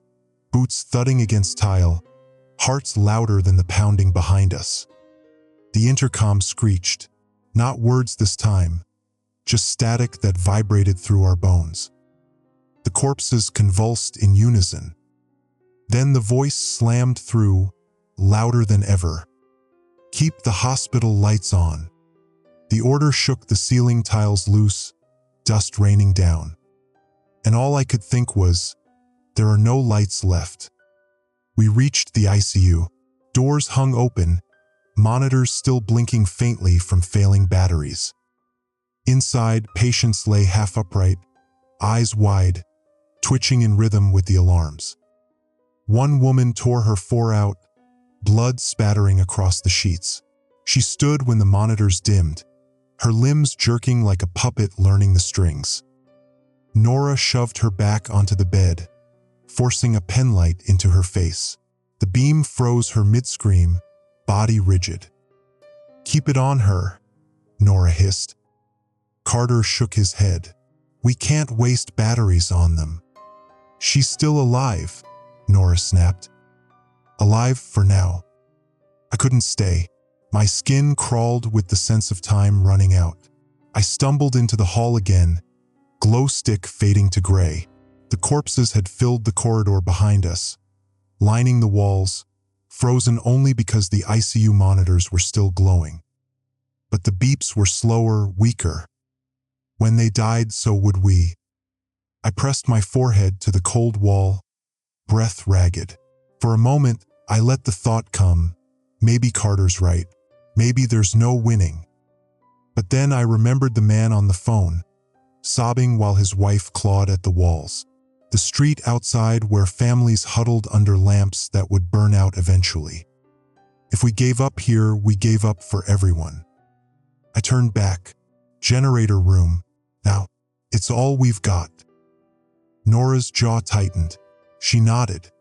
boots thudding against tile, hearts louder than the pounding behind us. The intercom screeched, not words this time, just static that vibrated through our bones. The corpses convulsed in unison. Then the voice slammed through, louder than ever. "Keep the hospital lights on." The order shook the ceiling tiles loose, dust raining down. And all I could think was, there are no lights left. We reached the ICU. Doors hung open, monitors still blinking faintly from failing batteries. Inside, patients lay half upright, eyes wide, twitching in rhythm with the alarms. One woman tore her fore out, blood spattering across the sheets. She stood when the monitors dimmed, her limbs jerking like a puppet learning the strings. Nora shoved her back onto the bed, forcing a penlight into her face. The beam froze her mid-scream, body rigid. "Keep it on her," Nora hissed. Carter shook his head. "We can't waste batteries on them." "She's still alive," Nora snapped. "Alive for now." I couldn't stay. My skin crawled with the sense of time running out. I stumbled into the hall again, glow stick fading to gray. The corpses had filled the corridor behind us, lining the walls, frozen only because the ICU monitors were still glowing. But the beeps were slower, weaker. When they died, so would we. I pressed my forehead to the cold wall, breath ragged. For a moment, I let the thought come, maybe Carter's right. Maybe there's no winning. But then I remembered the man on the phone, sobbing while his wife clawed at the walls. The street outside where families huddled under lamps that would burn out eventually. If we gave up here, we gave up for everyone. I turned back. Generator room. Now, it's all we've got. Nora's jaw tightened. She nodded.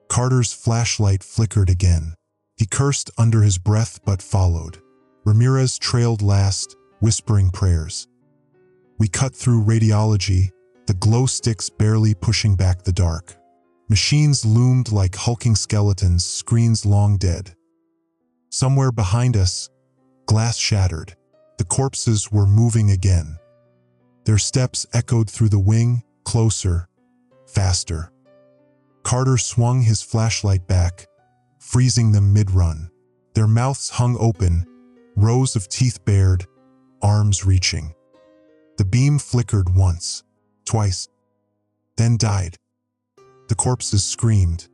Carter's flashlight flickered again. He cursed under his breath but followed. Ramirez trailed last, whispering prayers. We cut through radiology, the glow sticks barely pushing back the dark. Machines loomed like hulking skeletons, screens long dead. Somewhere behind us, glass shattered. The corpses were moving again. Their steps echoed through the wing, closer, faster. Carter swung his flashlight back, freezing them mid-run. Their mouths hung open, rows of teeth bared, arms reaching. The beam flickered once, twice, then died. The corpses screamed.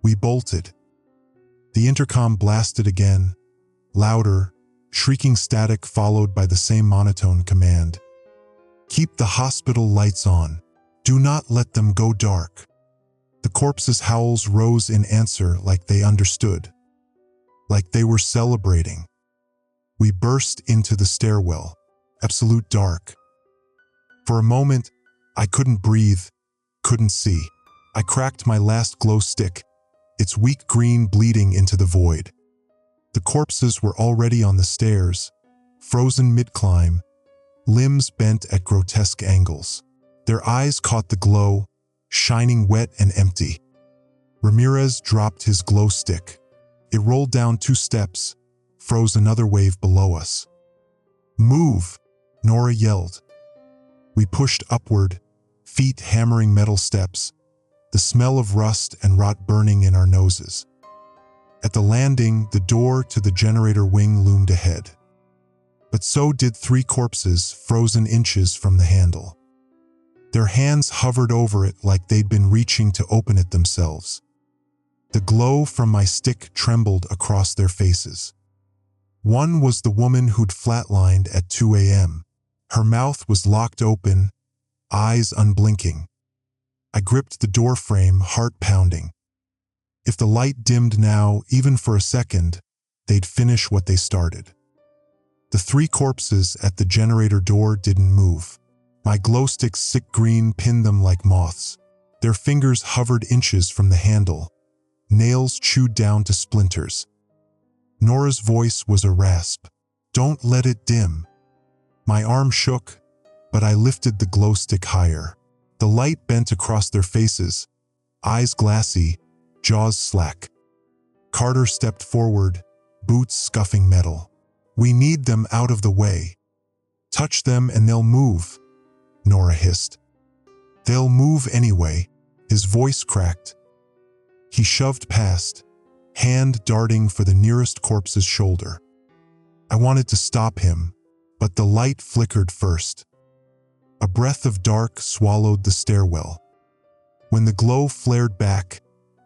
We bolted. The intercom blasted again, louder, shrieking static followed by the same monotone command. Keep the hospital lights on. Do not let them go dark. The corpses' howls rose in answer like they understood, like they were celebrating. We burst into the stairwell, absolute dark. For a moment, I couldn't breathe, couldn't see. I cracked my last glow stick, its weak green bleeding into the void. The corpses were already on the stairs, frozen mid-climb, limbs bent at grotesque angles. Their eyes caught the glow, shining wet and empty. Ramirez dropped his glow stick. It rolled down 2 steps, froze another wave below us. "Move!" Nora yelled. We pushed upward, feet hammering metal steps, the smell of rust and rot burning in our noses. At the landing, the door to the generator wing loomed ahead. But so did 3 corpses frozen inches from the handle. Their hands hovered over it like they'd been reaching to open it themselves. The glow from my stick trembled across their faces. One was the woman who'd flatlined at 2 a.m. Her mouth was locked open, eyes unblinking. I gripped the door frame, heart pounding. If the light dimmed now, even for a second, they'd finish what they started. The 3 corpses at the generator door didn't move. My glow stick's sick green pinned them like moths. Their fingers hovered inches from the handle, nails chewed down to splinters. Nora's voice was a rasp. "Don't let it dim." My arm shook, but I lifted the glow stick higher. The light bent across their faces, eyes glassy, jaws slack. Carter stepped forward, boots scuffing metal. "We need them out of the way. Touch them and they'll move," Nora hissed. "They'll move anyway." His voice cracked. He shoved past, hand darting for the nearest corpse's shoulder. I wanted to stop him, but the light flickered first. A breath of dark swallowed the stairwell. When the glow flared back,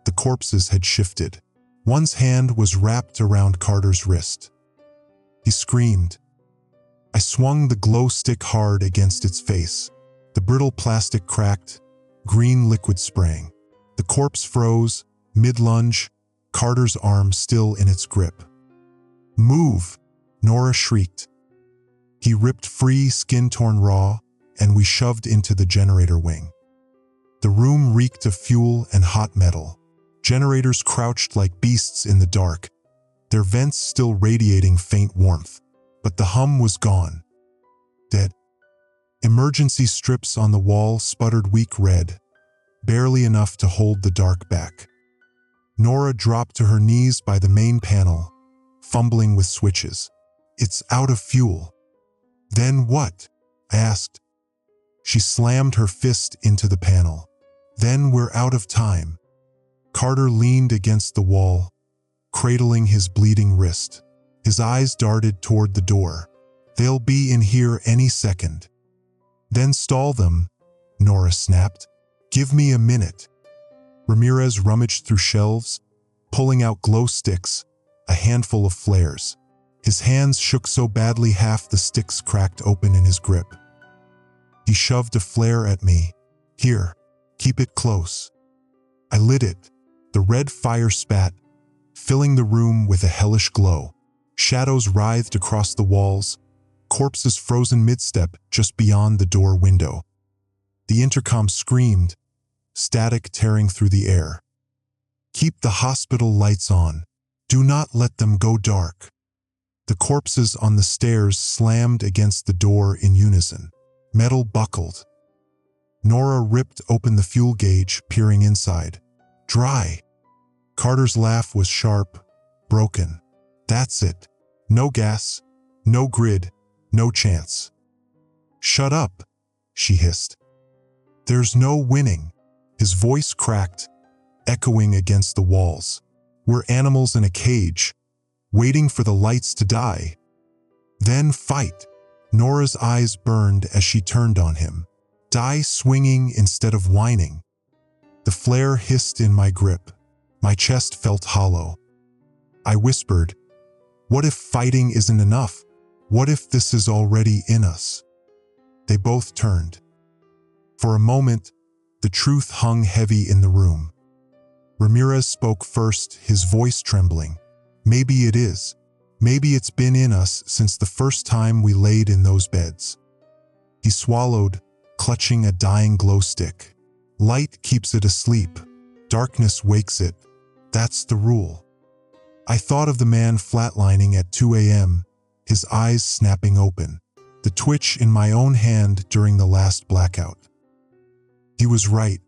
the corpses had shifted. One's hand was wrapped around Carter's wrist. He screamed. I swung the glow stick hard against its face. The brittle plastic cracked, green liquid sprang. The corpse froze, mid-lunge, Carter's arm still in its grip. "Move!" Nora shrieked. He ripped free, skin torn raw, and we shoved into the generator wing. The room reeked of fuel and hot metal. Generators crouched like beasts in the dark, their vents still radiating faint warmth. But the hum was gone. Dead. Emergency strips on the wall sputtered weak red, barely enough to hold the dark back. Nora dropped to her knees by the main panel, fumbling with switches. "It's out of fuel." "Then what?" I asked. She slammed her fist into the panel. "Then we're out of time." Carter leaned against the wall, cradling his bleeding wrist. His eyes darted toward the door. "They'll be in here any second." "Then stall them," Nora snapped. "Give me a minute." Ramirez rummaged through shelves, pulling out glow sticks, a handful of flares. His hands shook so badly half the sticks cracked open in his grip. He shoved a flare at me. "Here, keep it close." I lit it. The red fire spat, filling the room with a hellish glow. Shadows writhed across the walls, corpses frozen mid-step just beyond the door window. The intercom screamed, static tearing through the air. "Keep the hospital lights on. Do not let them go dark." The corpses on the stairs slammed against the door in unison. Metal buckled. Nora ripped open the fuel gauge, peering inside. Dry. Carter's laugh was sharp, broken. "That's it. No gas, no grid, no chance." "Shut up," she hissed. "There's no winning." His voice cracked, echoing against the walls. "We're animals in a cage, waiting for the lights to die. Then fight." Nora's eyes burned as she turned on him. "Die swinging instead of whining." The flare hissed in my grip. My chest felt hollow. I whispered, "What if fighting isn't enough? What if this is already in us?" They both turned. For a moment, the truth hung heavy in the room. Ramirez spoke first, his voice trembling. "Maybe it is. Maybe it's been in us since the first time we laid in those beds." He swallowed, clutching a dying glow stick. "Light keeps it asleep. Darkness wakes it. That's the rule." I thought of the man flatlining at 2 a.m., his eyes snapping open, the twitch in my own hand during the last blackout. He was right.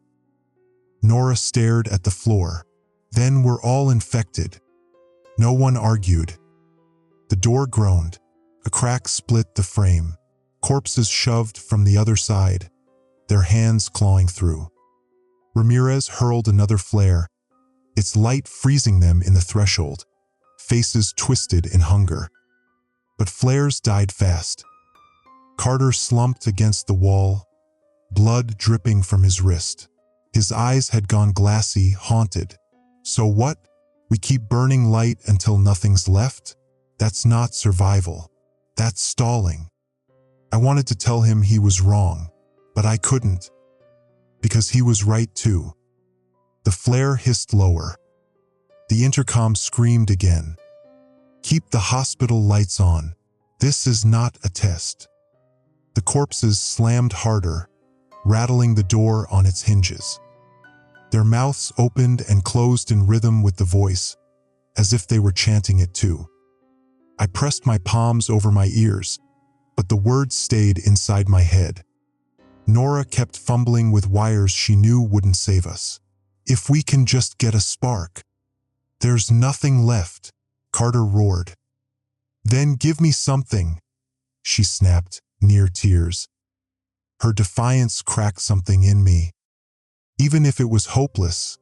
Nora stared at the floor. Then we're all infected. No one argued. The door groaned. A crack split the frame. Corpses shoved from the other side, their hands clawing through. Ramirez hurled another flare, its light freezing them in the threshold, faces twisted in hunger. But flares died fast. Carter slumped against the wall, blood dripping from his wrist. His eyes had gone glassy, haunted. So what? We keep burning light until nothing's left? That's not survival. That's stalling. I wanted to tell him he was wrong, but I couldn't. Because he was right too. The flare hissed lower. The intercom screamed again. Keep the hospital lights on. This is not a test. The corpses slammed harder, rattling the door on its hinges. Their mouths opened and closed in rhythm with the voice, as if they were chanting it too. I pressed my palms over my ears, but the words stayed inside my head. Nora kept fumbling with wires she knew wouldn't save us. If we can just get a spark. There's nothing left, Carter roared. Then give me something, she snapped, near tears. Her defiance cracked something in me. Even if it was hopeless,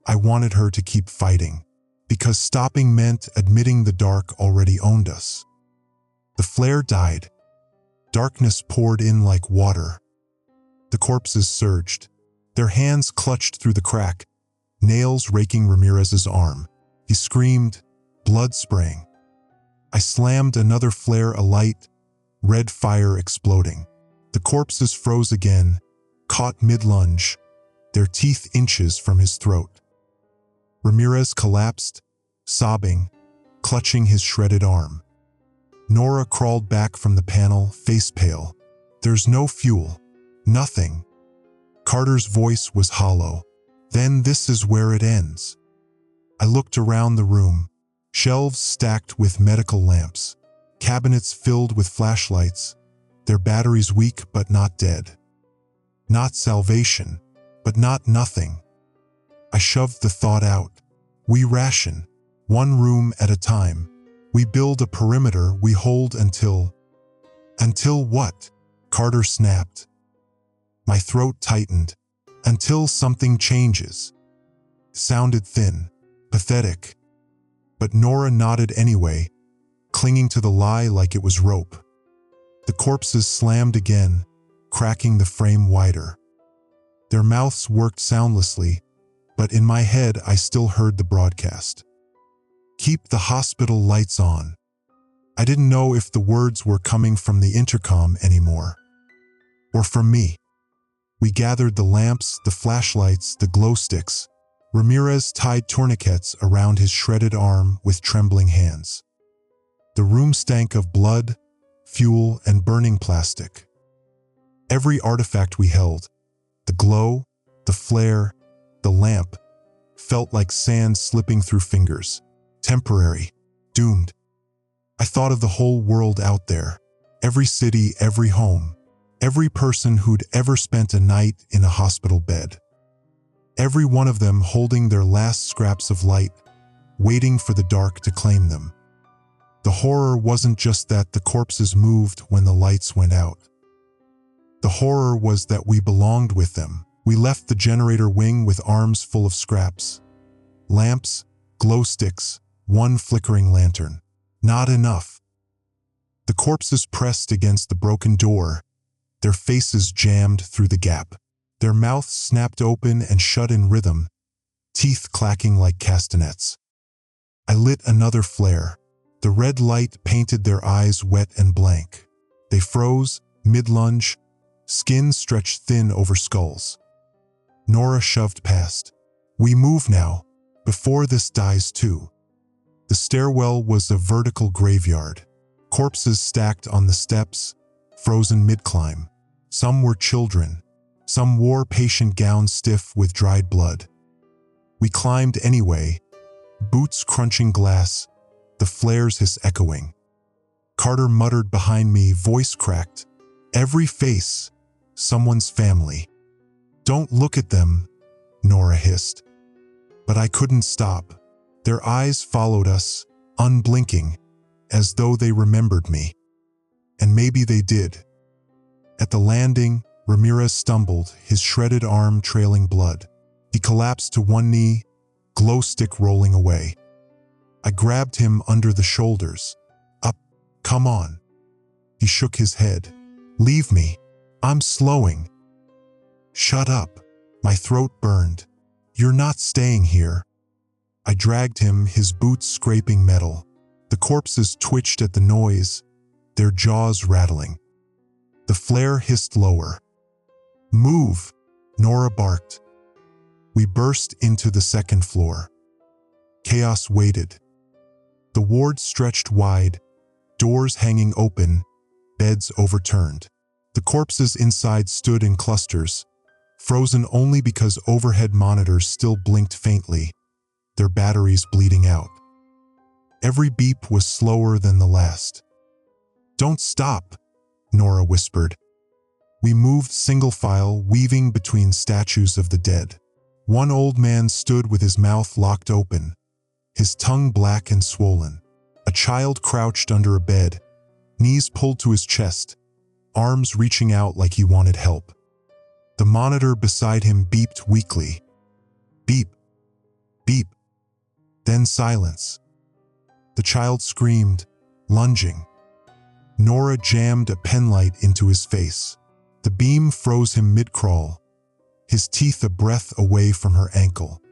I wanted her to keep fighting, because stopping meant admitting the dark already owned us. The flare died. Darkness poured in like water. The corpses surged. Their hands clutched through the crack, nails raking Ramirez's arm. He screamed, blood spraying. I slammed another flare alight, red fire exploding. The corpses froze again, caught mid-lunge, their teeth inches from his throat. Ramirez collapsed, sobbing, clutching his shredded arm. Nora crawled back from the panel, face pale. There's no fuel. Nothing. Carter's voice was hollow. Then this is where it ends. I looked around the room. Shelves stacked with medical lamps. Cabinets filled with flashlights. Their batteries weak but not dead. Not salvation, but not nothing. I shoved the thought out. We ration, one room at a time. We build a perimeter we hold until... Until what? Carter snapped. My throat tightened. Until something changes. Sounded thin, pathetic. But Nora nodded anyway, clinging to the lie like it was rope. The corpses slammed again, cracking the frame wider. Their mouths worked soundlessly, but in my head I still heard the broadcast. Keep the hospital lights on. I didn't know if the words were coming from the intercom anymore. Or from me. We gathered the lamps, the flashlights, the glow sticks. Ramirez tied tourniquets around his shredded arm with trembling hands. The room stank of blood, fuel, and burning plastic. Every artifact we held, the glow, the flare, the lamp, felt like sand slipping through fingers. Temporary, doomed. I thought of the whole world out there, every city, every home, every person who'd ever spent a night in a hospital bed. Every one of them holding their last scraps of light, waiting for the dark to claim them. The horror wasn't just that the corpses moved when the lights went out. The horror was that we belonged with them. We left the generator wing with arms full of scraps. Lamps, glow sticks, one flickering lantern. Not enough. The corpses pressed against the broken door, their faces jammed through the gap. Their mouths snapped open and shut in rhythm, teeth clacking like castanets. I lit another flare. The red light painted their eyes wet and blank. They froze, mid-lunge, skin stretched thin over skulls. Nora shoved past. We move now, before this dies too. The stairwell was a vertical graveyard. Corpses stacked on the steps, frozen mid-climb. Some were children. Some wore patient gowns stiff with dried blood. We climbed anyway, boots crunching glass, the flares hiss echoing. Carter muttered behind me, voice cracked. Every face, someone's family. "Don't look at them," Nora hissed. But I couldn't stop. Their eyes followed us, unblinking, as though they remembered me. And maybe they did. At the landing, Ramirez stumbled, his shredded arm trailing blood. He collapsed to one knee, glow stick rolling away. I grabbed him under the shoulders. "Up, come on." He shook his head. "Leave me. I'm slowing." "Shut up." My throat burned. "You're not staying here." I dragged him, his boots scraping metal. The corpses twitched at the noise, their jaws rattling. The flare hissed lower. "Move," Nora barked. We burst into the second floor. Chaos waited. The ward stretched wide, doors hanging open, beds overturned. The corpses inside stood in clusters, frozen only because overhead monitors still blinked faintly, their batteries bleeding out. Every beep was slower than the last. "Don't stop," Nora whispered. We moved single file, weaving between statues of the dead. One old man stood with his mouth locked open, his tongue black and swollen. A child crouched under a bed, knees pulled to his chest, arms reaching out like he wanted help. The monitor beside him beeped weakly. Beep, beep, then silence. The child screamed, lunging. Nora jammed a penlight into his face. The beam froze him mid-crawl, his teeth a breath away from her ankle.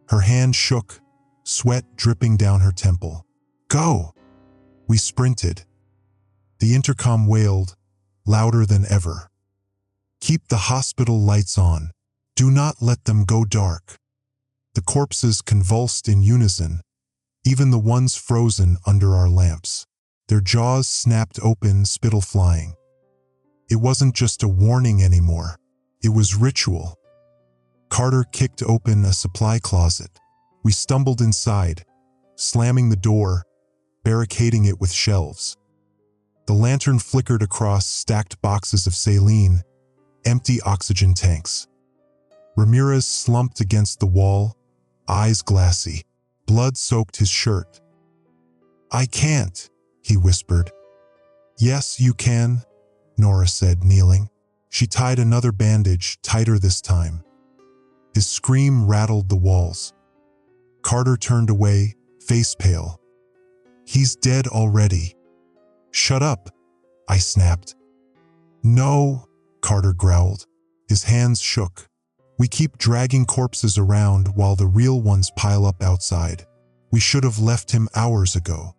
Her hand shook, sweat dripping down her temple. "Go!" We sprinted. The intercom wailed, louder than ever. "Keep the hospital lights on. Do not let them go dark." The corpses convulsed in unison, even the ones frozen under our lamps. Their jaws snapped open, spittle flying. It wasn't just a warning anymore. It was ritual. Carter kicked open a supply closet. We stumbled inside, slamming the door, barricading it with shelves. The lantern flickered across stacked boxes of saline, empty oxygen tanks. Ramirez slumped against the wall, eyes glassy. Blood soaked his shirt. "I can't," he whispered. "Yes, you can," Nora said, kneeling. She tied another bandage, tighter this time. His scream rattled the walls. Carter turned away, face pale. "He's dead already." "Shut up," I snapped. "No," Carter growled. His hands shook. "We keep dragging corpses around while the real ones pile up outside. We should have left him hours ago."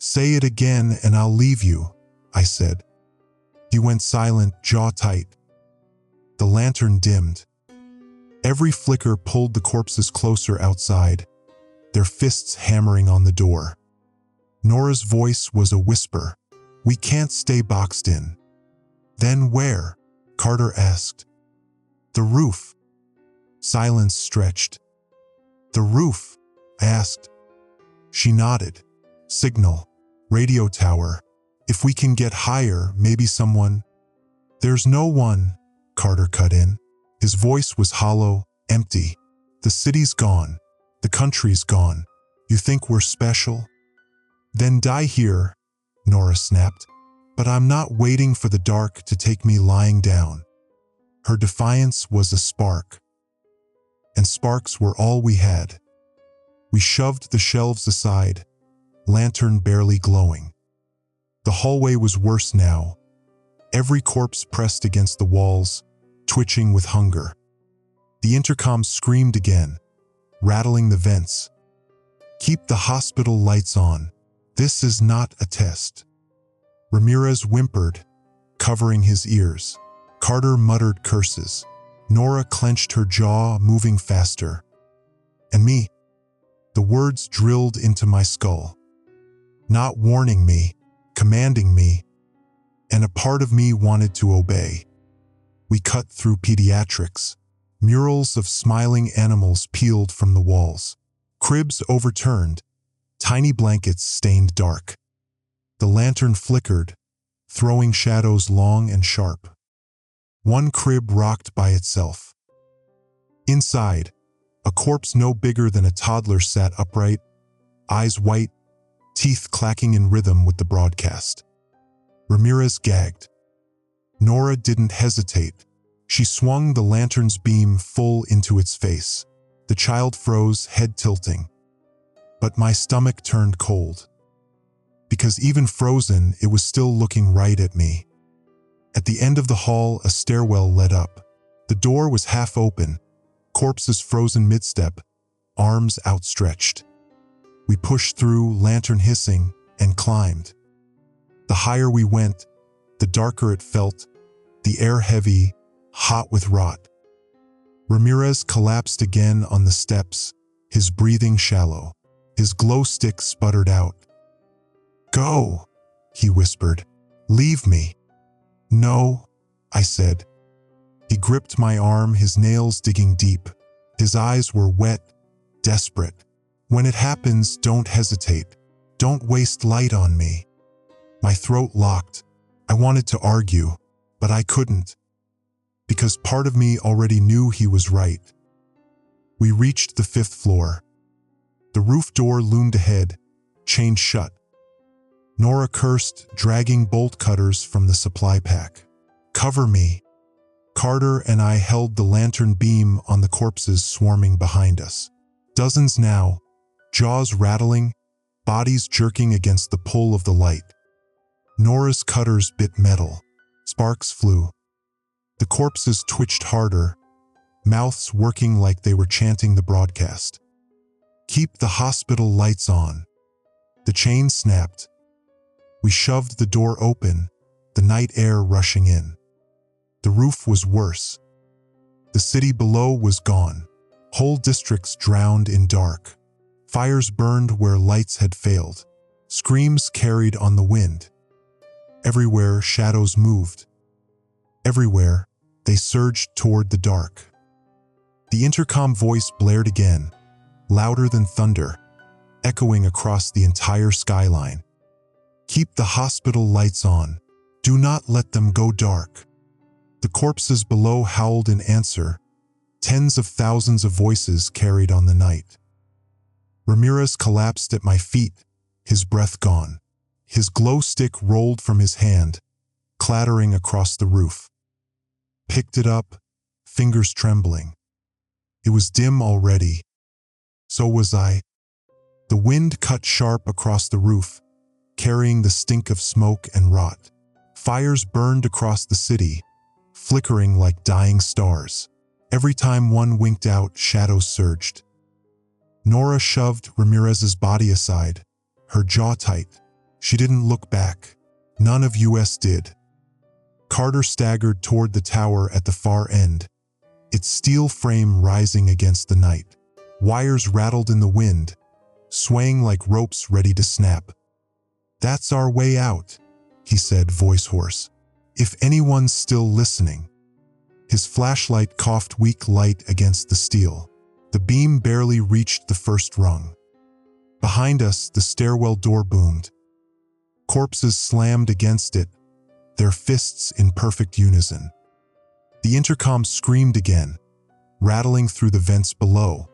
"Say it again and I'll leave you," I said. He went silent, jaw tight. The lantern dimmed. Every flicker pulled the corpses closer outside, their fists hammering on the door. Nora's voice was a whisper. "We can't stay boxed in." "Then where?" Carter asked. "The roof." Silence stretched. "The roof?" I asked. She nodded. "Signal. Radio tower. If we can get higher, maybe someone—" "There's no one," Carter cut in. His voice was hollow, empty. "The city's gone. The country's gone. You think we're special? Then die here," Nora snapped. "But I'm not waiting for the dark to take me lying down." Her defiance was a spark. And sparks were all we had. We shoved the shelves aside, lantern barely glowing. The hallway was worse now. Every corpse pressed against the walls, twitching with hunger. The intercom screamed again, rattling the vents. "Keep the hospital lights on. This is not a test." Ramirez whimpered, covering his ears. Carter muttered curses. Nora clenched her jaw, moving faster. And me? The words drilled into my skull. Not warning me, commanding me, and a part of me wanted to obey. We cut through pediatrics. Murals of smiling animals peeled from the walls. Cribs overturned, tiny blankets stained dark. The lantern flickered, throwing shadows long and sharp. One crib rocked by itself. Inside, a corpse no bigger than a toddler sat upright, eyes white, teeth clacking in rhythm with the broadcast. Ramirez gagged. Nora didn't hesitate. She swung the lantern's beam full into its face. The child froze, head tilting. But my stomach turned cold. Because even frozen, it was still looking right at me. At the end of the hall, a stairwell led up. The door was half open, corpses frozen mid-step, arms outstretched. We pushed through, lantern hissing, and climbed. The higher we went, the darker it felt, the air heavy, hot with rot. Ramirez collapsed again on the steps, his breathing shallow. His glow stick sputtered out. "Go," he whispered. "Leave me." "No," I said. He gripped my arm, his nails digging deep. His eyes were wet, desperate. "When it happens, don't hesitate. Don't waste light on me." My throat locked. I wanted to argue, but I couldn't. Because part of me already knew he was right. We reached the 5th floor. The roof door loomed ahead, chained shut. Nora cursed, dragging bolt cutters from the supply pack. "Cover me." Carter and I held the lantern beam on the corpses swarming behind us. Dozens now, jaws rattling, bodies jerking against the pull of the light. Nora's cutters bit metal. Sparks flew. The corpses twitched harder, mouths working like they were chanting the broadcast. "Keep the hospital lights on." The chain snapped. We shoved the door open, the night air rushing in. The roof was worse. The city below was gone. Whole districts drowned in dark. Fires burned where lights had failed. Screams carried on the wind. Everywhere shadows moved. Everywhere they surged toward the dark. The intercom voice blared again, louder than thunder, echoing across the entire skyline. "Keep the hospital lights on. Do not let them go dark." The corpses below howled in answer. Tens of thousands of voices carried on the night. Ramirez collapsed at my feet, his breath gone. His glow stick rolled from his hand, clattering across the roof. Picked it up, fingers trembling. It was dim already. So was I. The wind cut sharp across the roof, carrying the stink of smoke and rot. Fires burned across the city, flickering like dying stars. Every time one winked out, shadows surged. Nora shoved Ramirez's body aside, her jaw tight. She didn't look back. None of us did. Carter staggered toward the tower at the far end, its steel frame rising against the night. Wires rattled in the wind, swaying like ropes ready to snap. "That's our way out," he said, voice hoarse. "If anyone's still listening." His flashlight coughed weak light against the steel. The beam barely reached the first rung. Behind us, the stairwell door boomed. Corpses slammed against it, their fists in perfect unison. The intercom screamed again, rattling through the vents below.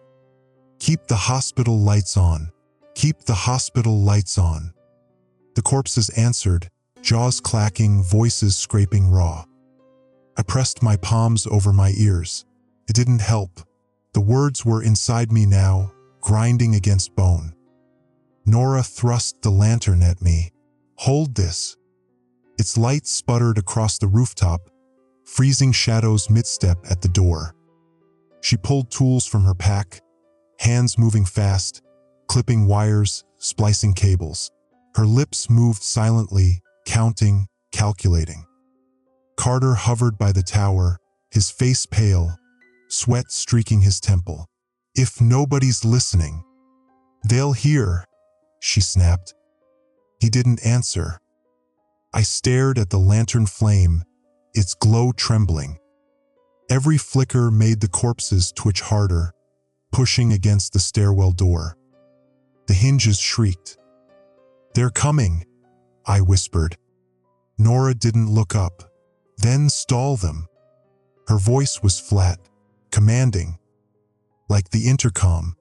"Keep the hospital lights on. Keep the hospital lights on." The corpses answered, jaws clacking, voices scraping raw. I pressed my palms over my ears. It didn't help. The words were inside me now, grinding against bone. Nora thrust the lantern at me. "Hold this." Its light sputtered across the rooftop, freezing shadows mid-step at the door. She pulled tools from her pack, hands moving fast, clipping wires, splicing cables. Her lips moved silently, counting, calculating. Carter hovered by the tower, his face pale, sweat streaking his temple. "If nobody's listening, they'll hear," she snapped. He didn't answer. I stared at the lantern flame, its glow trembling. Every flicker made the corpses twitch harder, pushing against the stairwell door. The hinges shrieked. "They're coming," I whispered. Nora didn't look up. "Then stall them." Her voice was flat, commanding, like the intercom.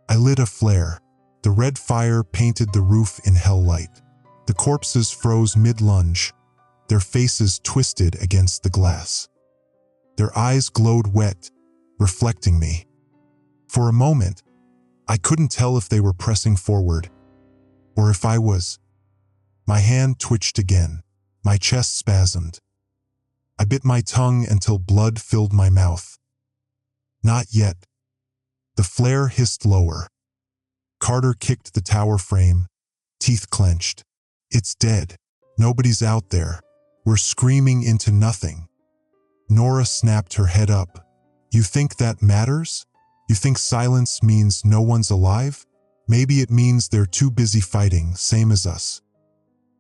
I lit a flare. The red fire painted the roof in hell light. The corpses froze mid-lunge, their faces twisted against the glass. Their eyes glowed wet, reflecting me. For a moment, I couldn't tell if they were pressing forward, or if I was. My hand twitched again. My chest spasmed. I bit my tongue until blood filled my mouth. Not yet. The flare hissed lower. Carter kicked the tower frame, teeth clenched. It's dead. Nobody's out there. We're screaming into nothing. Nora snapped her head up. You think that matters? You think silence means no one's alive? Maybe it means they're too busy fighting, same as us.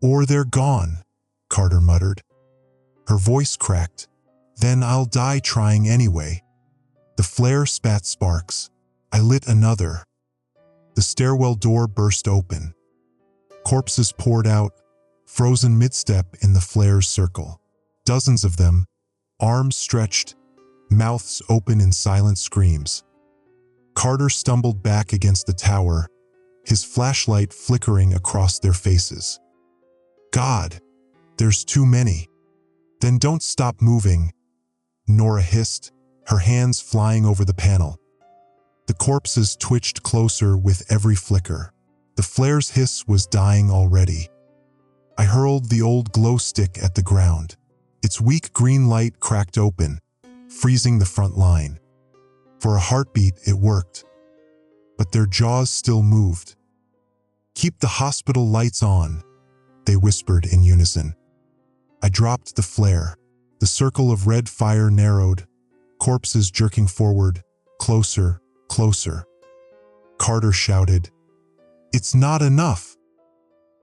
Or they're gone, Carter muttered. Her voice cracked. Then I'll die trying anyway. The flare spat sparks. I lit another. The stairwell door burst open. Corpses poured out, frozen mid-step in the flare's circle. Dozens of them, arms stretched, mouths open in silent screams. Carter stumbled back against the tower, his flashlight flickering across their faces. God, there's too many. Then don't stop moving, Nora hissed, her hands flying over the panel. The corpses twitched closer with every flicker. The flare's hiss was dying already. I hurled the old glow stick at the ground. Its weak green light cracked open, freezing the front line. For a heartbeat, it worked. But their jaws still moved. Keep the hospital lights on, they whispered in unison. I dropped the flare. The circle of red fire narrowed, corpses jerking forward, closer, closer. Carter shouted, "It's not enough!"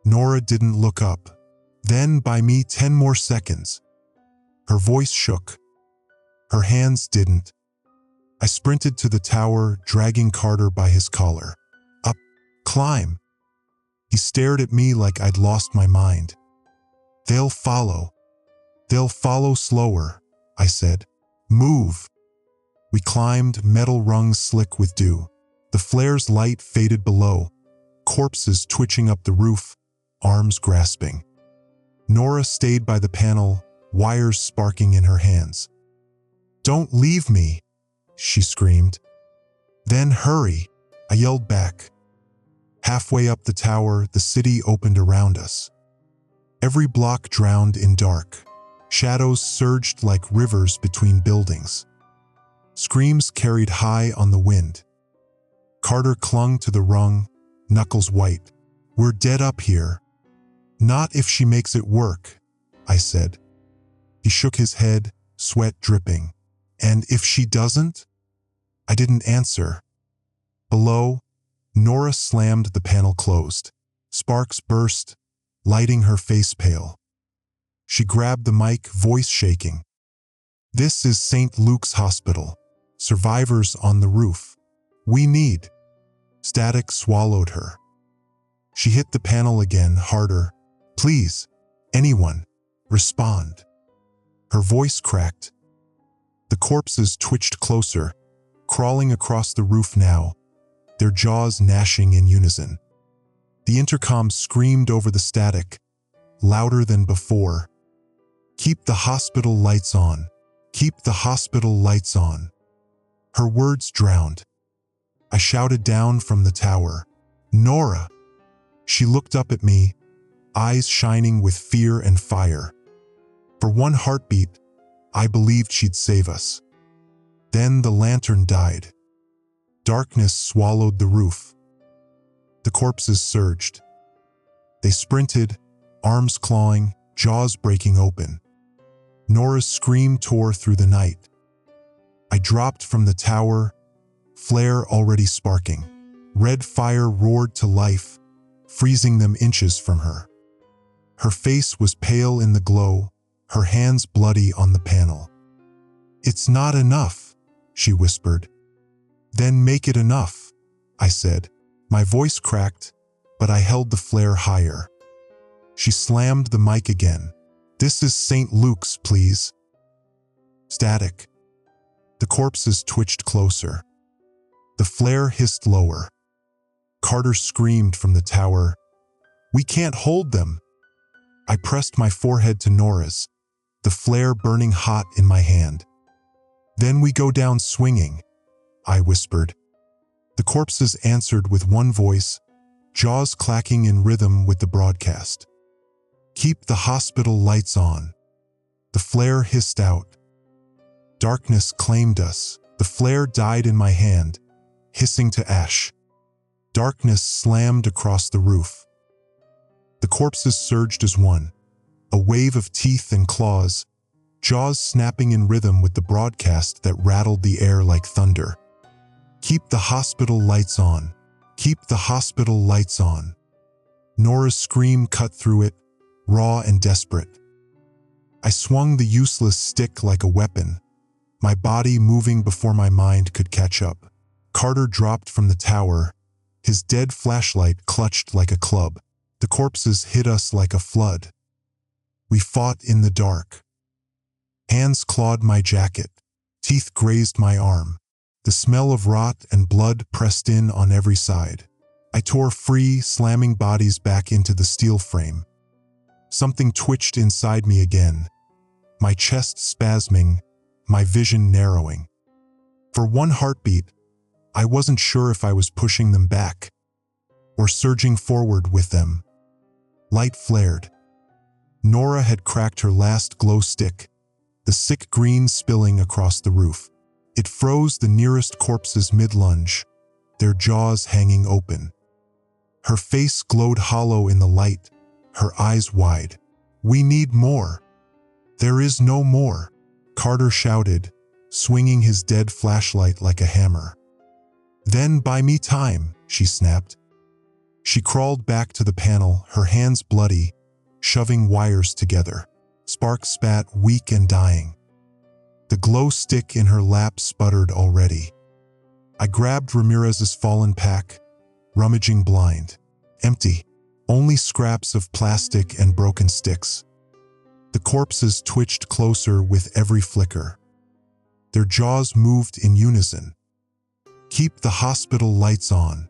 Nora didn't look up. Then, buy me 10 more seconds. Her voice shook. Her hands didn't. I sprinted to the tower, dragging Carter by his collar. Up, climb. He stared at me like I'd lost my mind. They'll follow. They'll follow slower, I said. Move. We climbed, metal rungs slick with dew. The flare's light faded below, corpses twitching up the roof, arms grasping. Nora stayed by the panel, wires sparking in her hands. Don't leave me, she screamed. Then hurry, I yelled back. Halfway up the tower, the city opened around us. Every block drowned in dark. Shadows surged like rivers between buildings. Screams carried high on the wind. Carter clung to the rung, knuckles white. We're dead up here. Not if she makes it work, I said. He shook his head, sweat dripping. And if she doesn't? I didn't answer. Below, Nora slammed the panel closed. Sparks burst, lighting her face pale. She grabbed the mic, voice shaking. This is St. Luke's Hospital. Survivors on the roof. We need. Static swallowed her. She hit the panel again, harder. Please, anyone, respond. Her voice cracked. The corpses twitched closer, crawling across the roof now, their jaws gnashing in unison. The intercom screamed over the static, louder than before. Keep the hospital lights on. Keep the hospital lights on. Her words drowned. I shouted down from the tower, Nora! She looked up at me, eyes shining with fear and fire. For one heartbeat, I believed she'd save us. Then the lantern died. Darkness swallowed the roof. The corpses surged. They sprinted, arms clawing, jaws breaking open. Nora's scream tore through the night. I dropped from the tower, flare already sparking. Red fire roared to life, freezing them inches from her. Her face was pale in the glow, her hands bloody on the panel. It's not enough, she whispered. Then make it enough, I said. My voice cracked, but I held the flare higher. She slammed the mic again. This is St. Luke's, please. Static. The corpses twitched closer. The flare hissed lower. Carter screamed from the tower, "We can't hold them!" I pressed my forehead to Nora's, the flare burning hot in my hand. "Then we go down swinging," I whispered. The corpses answered with one voice, jaws clacking in rhythm with the broadcast. "Keep the hospital lights on." The flare hissed out. Darkness claimed us. The flare died in my hand, hissing to ash. Darkness slammed across the roof. The corpses surged as one, a wave of teeth and claws, jaws snapping in rhythm with the broadcast that rattled the air like thunder. "Keep the hospital lights on. Keep the hospital lights on." Nora's scream cut through it, raw and desperate. I swung the useless stick like a weapon, my body moving before my mind could catch up. Carter dropped from the tower, his dead flashlight clutched like a club. The corpses hit us like a flood. We fought in the dark. Hands clawed my jacket. Teeth grazed my arm. The smell of rot and blood pressed in on every side. I tore free, slamming bodies back into the steel frame. Something twitched inside me again, my chest spasming, my vision narrowing. For one heartbeat, I wasn't sure if I was pushing them back or surging forward with them. Light flared. Nora had cracked her last glow stick, the sick green spilling across the roof. It froze the nearest corpses mid-lunge, their jaws hanging open. Her face glowed hollow in the light, her eyes wide. "We need more." "There is no more," Carter shouted, swinging his dead flashlight like a hammer. "Then buy me time," she snapped. She crawled back to the panel, her hands bloody, shoving wires together. Sparks spat, weak and dying. The glow stick in her lap sputtered already. I grabbed Ramirez's fallen pack, rummaging blind. Empty. Only scraps of plastic and broken sticks. The corpses twitched closer with every flicker. Their jaws moved in unison. "Keep the hospital lights on."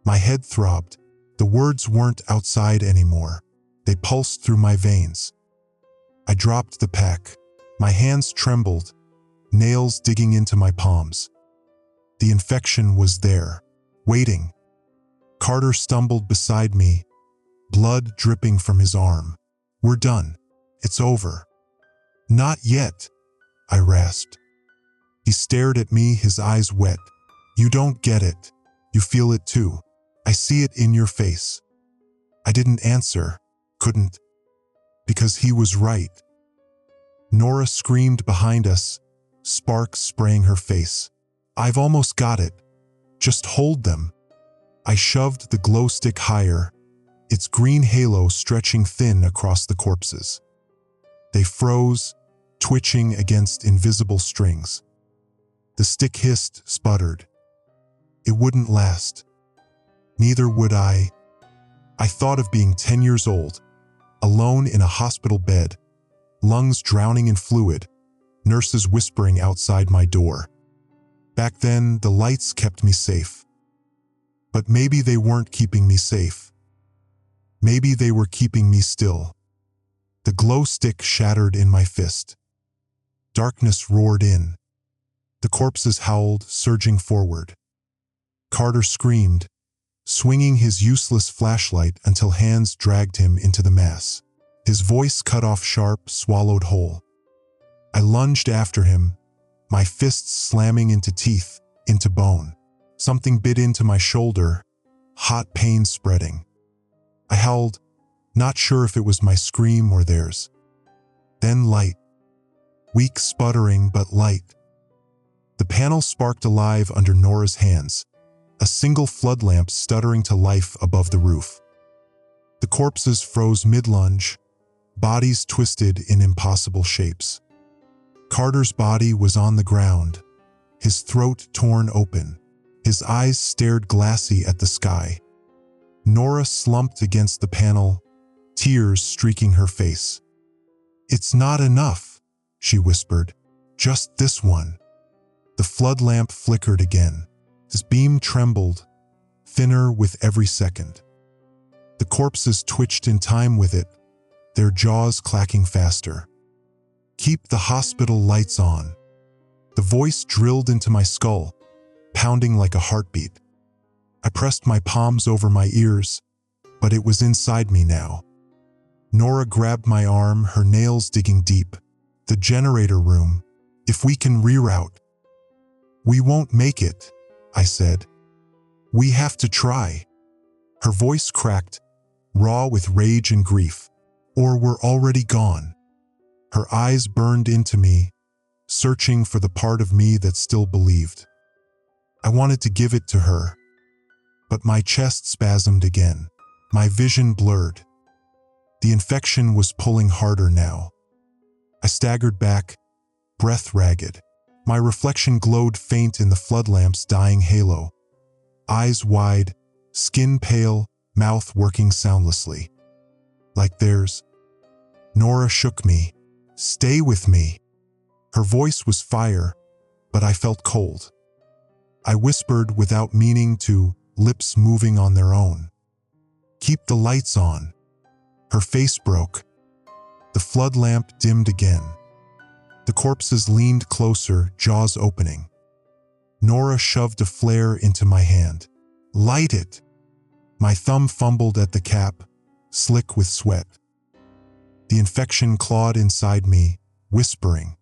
My head throbbed. The words weren't outside anymore. They pulsed through my veins. I dropped the pack. My hands trembled, nails digging into my palms. The infection was there, waiting. Carter stumbled beside me, blood dripping from his arm. "We're done. It's over." "Not yet," I rasped. He stared at me, his eyes wet. "You don't get it. You feel it too. I see it in your face." I didn't answer, couldn't, because he was right. Nora screamed behind us, sparks spraying her face. "I've almost got it. Just hold them." I shoved the glow stick higher, its green halo stretching thin across the corpses. They froze, twitching against invisible strings. The stick hissed, sputtered. It wouldn't last. Neither would I. I thought of being 10 years old, alone in a hospital bed, lungs drowning in fluid, nurses whispering outside my door. Back then, the lights kept me safe. But maybe they weren't keeping me safe. Maybe they were keeping me still. The glow stick shattered in my fist. Darkness roared in. The corpses howled, surging forward. Carter screamed, swinging his useless flashlight until hands dragged him into the mass. His voice cut off sharp, swallowed whole. I lunged after him, my fists slamming into teeth, into bone. Something bit into my shoulder, hot pain spreading. I howled, not sure if it was my scream or theirs. Then light. Weak sputtering, but light. The panel sparked alive under Nora's hands, a single flood lamp stuttering to life above the roof. The corpses froze mid-lunge, bodies twisted in impossible shapes. Carter's body was on the ground, his throat torn open. His eyes stared glassy at the sky. Nora slumped against the panel, tears streaking her face. "It's not enough," she whispered. Just this one. The flood lamp flickered again. Its beam trembled, thinner with every second. The corpses twitched in time with it, their jaws clacking faster. Keep the hospital lights on. The voice drilled into my skull, pounding like a heartbeat. I pressed my palms over my ears, but it was inside me now. Nora grabbed my arm, her nails digging deep. The generator room. If we can reroute. We won't make it, I said. We have to try. Her voice cracked, raw with rage and grief. Or we're already gone. Her eyes burned into me, searching for the part of me that still believed. I wanted to give it to her, but my chest spasmed again. My vision blurred. The infection was pulling harder now. I staggered back, breath ragged. My reflection glowed faint in the flood lamp's dying halo. Eyes wide, skin pale, mouth working soundlessly. Like theirs. Nora shook me. Stay with me. Her voice was fire, but I felt cold. I whispered without meaning to, lips moving on their own. Keep the lights on. Her face broke. The flood lamp dimmed again. The corpses leaned closer, jaws opening. Nora shoved a flare into my hand. Light it. My thumb fumbled at the cap, slick with sweat. The infection clawed inside me, whispering,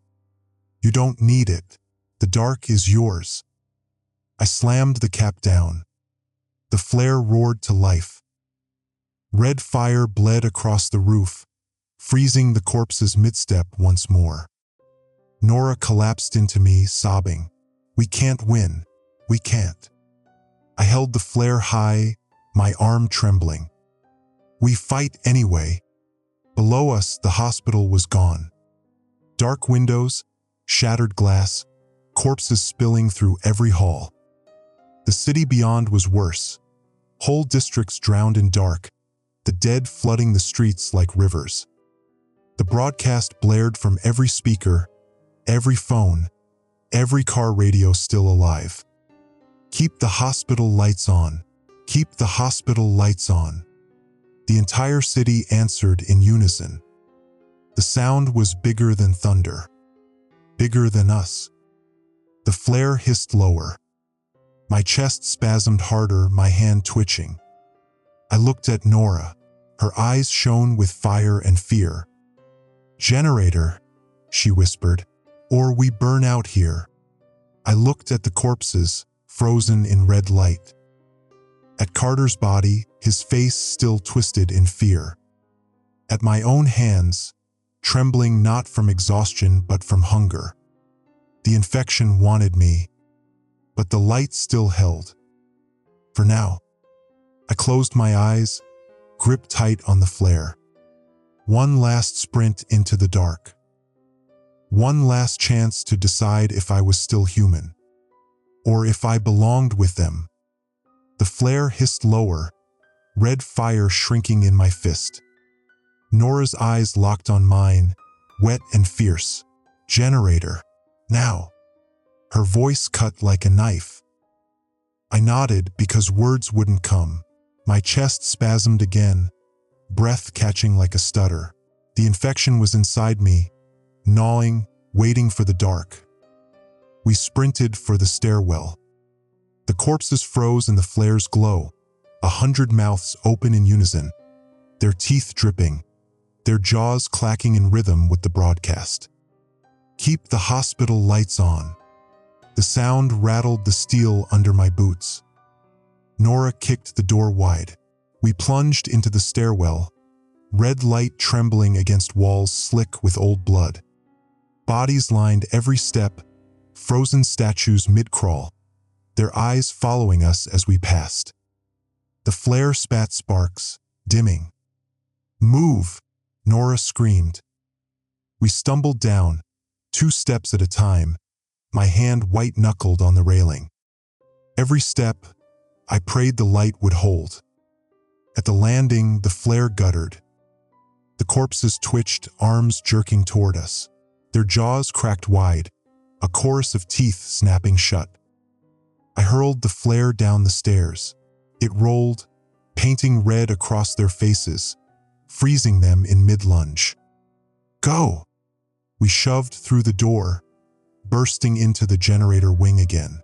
"You don't need it. The dark is yours." I slammed the cap down. The flare roared to life. Red fire bled across the roof, freezing the corpse's mid-step once more. Nora collapsed into me, sobbing, "We can't win. We can't." I held the flare high, my arm trembling. "We fight anyway." Below us, the hospital was gone. Dark windows, shattered glass, corpses spilling through every hall. The city beyond was worse. Whole districts drowned in dark, the dead flooding the streets like rivers. The broadcast blared from every speaker, every phone, every car radio still alive. "Keep the hospital lights on. Keep the hospital lights on." The entire city answered in unison. The sound was bigger than thunder, bigger than us. The flare hissed lower. My chest spasmed harder, my hand twitching. I looked at Nora. Her eyes shone with fire and fear. "Generator," she whispered, "or we burn out here." I looked at the corpses, frozen in red light. At Carter's body, his face still twisted in fear. At my own hands, trembling not from exhaustion but from hunger. The infection wanted me, but the light still held. For now. I closed my eyes, gripped tight on the flare. One last sprint into the dark. One last chance to decide if I was still human, or if I belonged with them. The flare hissed lower, red fire shrinking in my fist. Nora's eyes locked on mine, wet and fierce. "Generator. Now." Her voice cut like a knife. I nodded because words wouldn't come. My chest spasmed again, breath catching like a stutter. The infection was inside me, gnawing, waiting for the dark. We sprinted for the stairwell. The corpses froze in the flare's glow, 100 mouths open in unison, their teeth dripping, their jaws clacking in rhythm with the broadcast. "Keep the hospital lights on." The sound rattled the steel under my boots. Nora kicked the door wide. We plunged into the stairwell, red light trembling against walls slick with old blood. Bodies lined every step, frozen statues mid-crawl, their eyes following us as we passed. The flare spat sparks, dimming. "Move!" Nora screamed. We stumbled down, 2 steps at a time, my hand white-knuckled on the railing. Every step, I prayed the light would hold. At the landing, the flare guttered. The corpses twitched, arms jerking toward us. Their jaws cracked wide, a chorus of teeth snapping shut. I hurled the flare down the stairs. It rolled, painting red across their faces, freezing them in mid-lunge. Go! We shoved through the door, bursting into the generator wing again.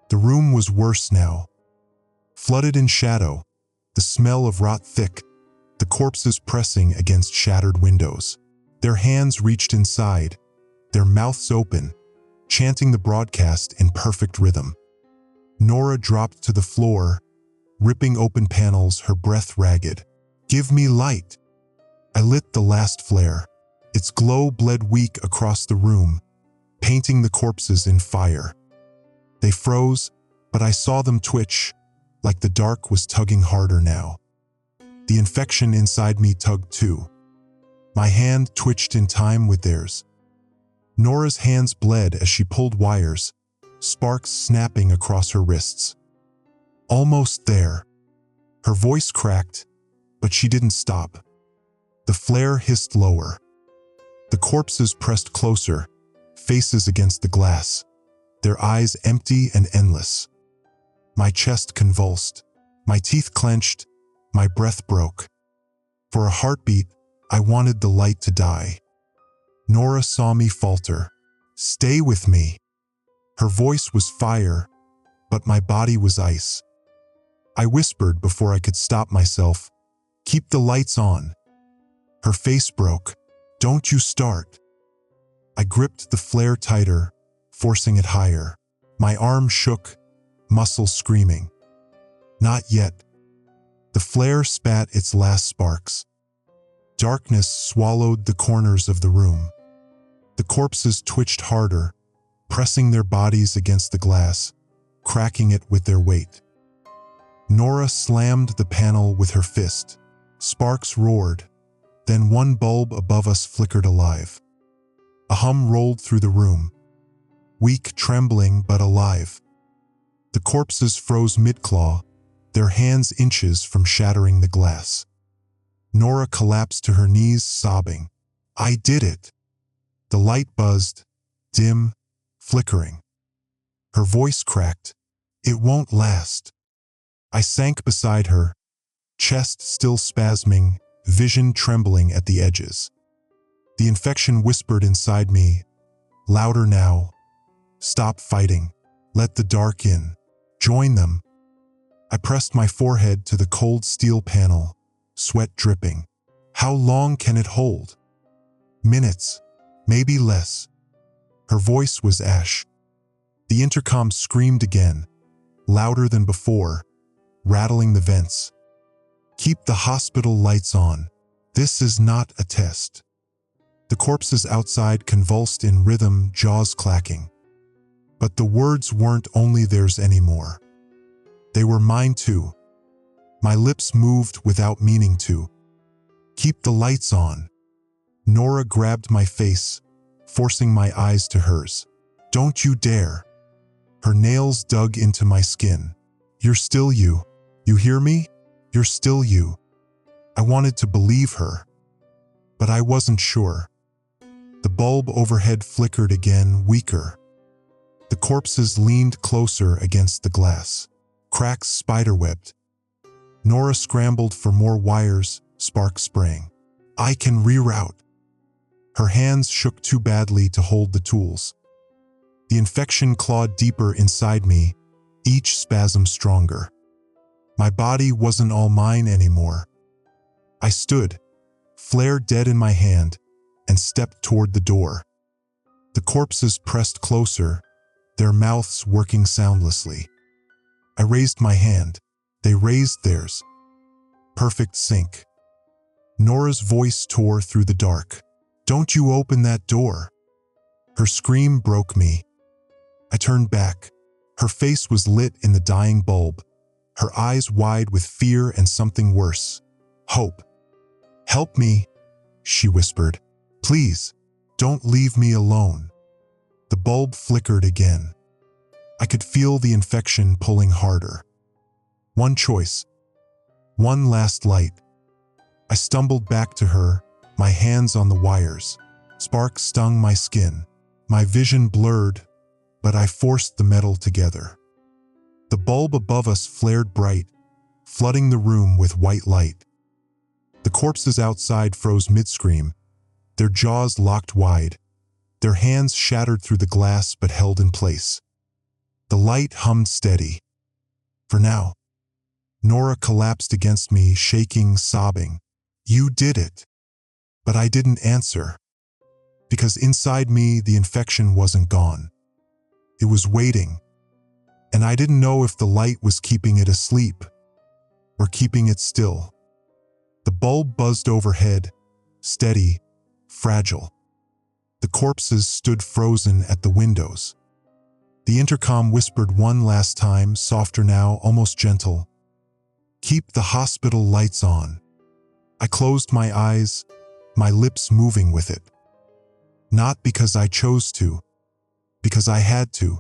The room was worse now. Flooded in shadow, the smell of rot thick, the corpses pressing against shattered windows. Their hands reached inside, their mouths open, chanting the broadcast in perfect rhythm. Nora dropped to the floor, ripping open panels, her breath ragged. Give me light. I lit the last flare. Its glow bled weak across the room, painting the corpses in fire. They froze, but I saw them twitch, like the dark was tugging harder now. The infection inside me tugged too. My hand twitched in time with theirs. Nora's hands bled as she pulled wires, sparks snapping across her wrists. Almost there. Her voice cracked, but she didn't stop. The flare hissed lower. The corpses pressed closer, faces against the glass, their eyes empty and endless. My chest convulsed, my teeth clenched, my breath broke. For a heartbeat, I wanted the light to die. Nora saw me falter. Stay with me. Her voice was fire, but my body was ice. I whispered before I could stop myself, keep the lights on. Her face broke. Don't you start. I gripped the flare tighter, forcing it higher. My arm shook, muscles screaming. Not yet. The flare spat its last sparks. Darkness swallowed the corners of the room. The corpses twitched harder, pressing their bodies against the glass, cracking it with their weight. Nora slammed the panel with her fist. Sparks roared, then one bulb above us flickered alive. A hum rolled through the room, weak, trembling, but alive. The corpses froze mid-claw, their hands inches from shattering the glass. Nora collapsed to her knees, sobbing. I did it. The light buzzed, dim, flickering. Her voice cracked. It won't last. I sank beside her, chest still spasming, vision trembling at the edges. The infection whispered inside me, louder now. Stop fighting. Let the dark in. Join them. I pressed my forehead to the cold steel panel, sweat dripping. How long can it hold? Minutes, maybe less. Her voice was ash. The intercom screamed again, louder than before, rattling the vents. Keep the hospital lights on. This is not a test. The corpses outside convulsed in rhythm, jaws clacking. But the words weren't only theirs anymore. They were mine too. My lips moved without meaning to. Keep the lights on. Nora grabbed my face, forcing my eyes to hers. Don't you dare. Her nails dug into my skin. You're still you. You hear me? You're still you. I wanted to believe her, but I wasn't sure. The bulb overhead flickered again, weaker. The corpses leaned closer against the glass. Cracks spiderwebbed. Nora scrambled for more wires, sparks sprang. I can reroute. Her hands shook too badly to hold the tools. The infection clawed deeper inside me, each spasm stronger. My body wasn't all mine anymore. I stood, flare dead in my hand, and stepped toward the door. The corpses pressed closer, their mouths working soundlessly. I raised my hand. They raised theirs. Perfect sync. Nora's voice tore through the dark. Don't you open that door. Her scream broke me. I turned back. Her face was lit in the dying bulb, her eyes wide with fear and something worse. Hope. Help me, she whispered. Please, don't leave me alone. The bulb flickered again. I could feel the infection pulling harder. One choice. One last light. I stumbled back to her, my hands on the wires. Sparks stung my skin. My vision blurred, but I forced the metal together. The bulb above us flared bright, flooding the room with white light. The corpses outside froze mid-scream, their jaws locked wide, their hands shattered through the glass but held in place. The light hummed steady. For now. Nora collapsed against me, shaking, sobbing. You did it. But I didn't answer. Because inside me, the infection wasn't gone. It was waiting. And I didn't know if the light was keeping it asleep or keeping it still. The bulb buzzed overhead, steady, fragile. The corpses stood frozen at the windows. The intercom whispered one last time, softer now, almost gentle. Keep the hospital lights on. I closed my eyes, my lips moving with it. Not because I chose to, because I had to.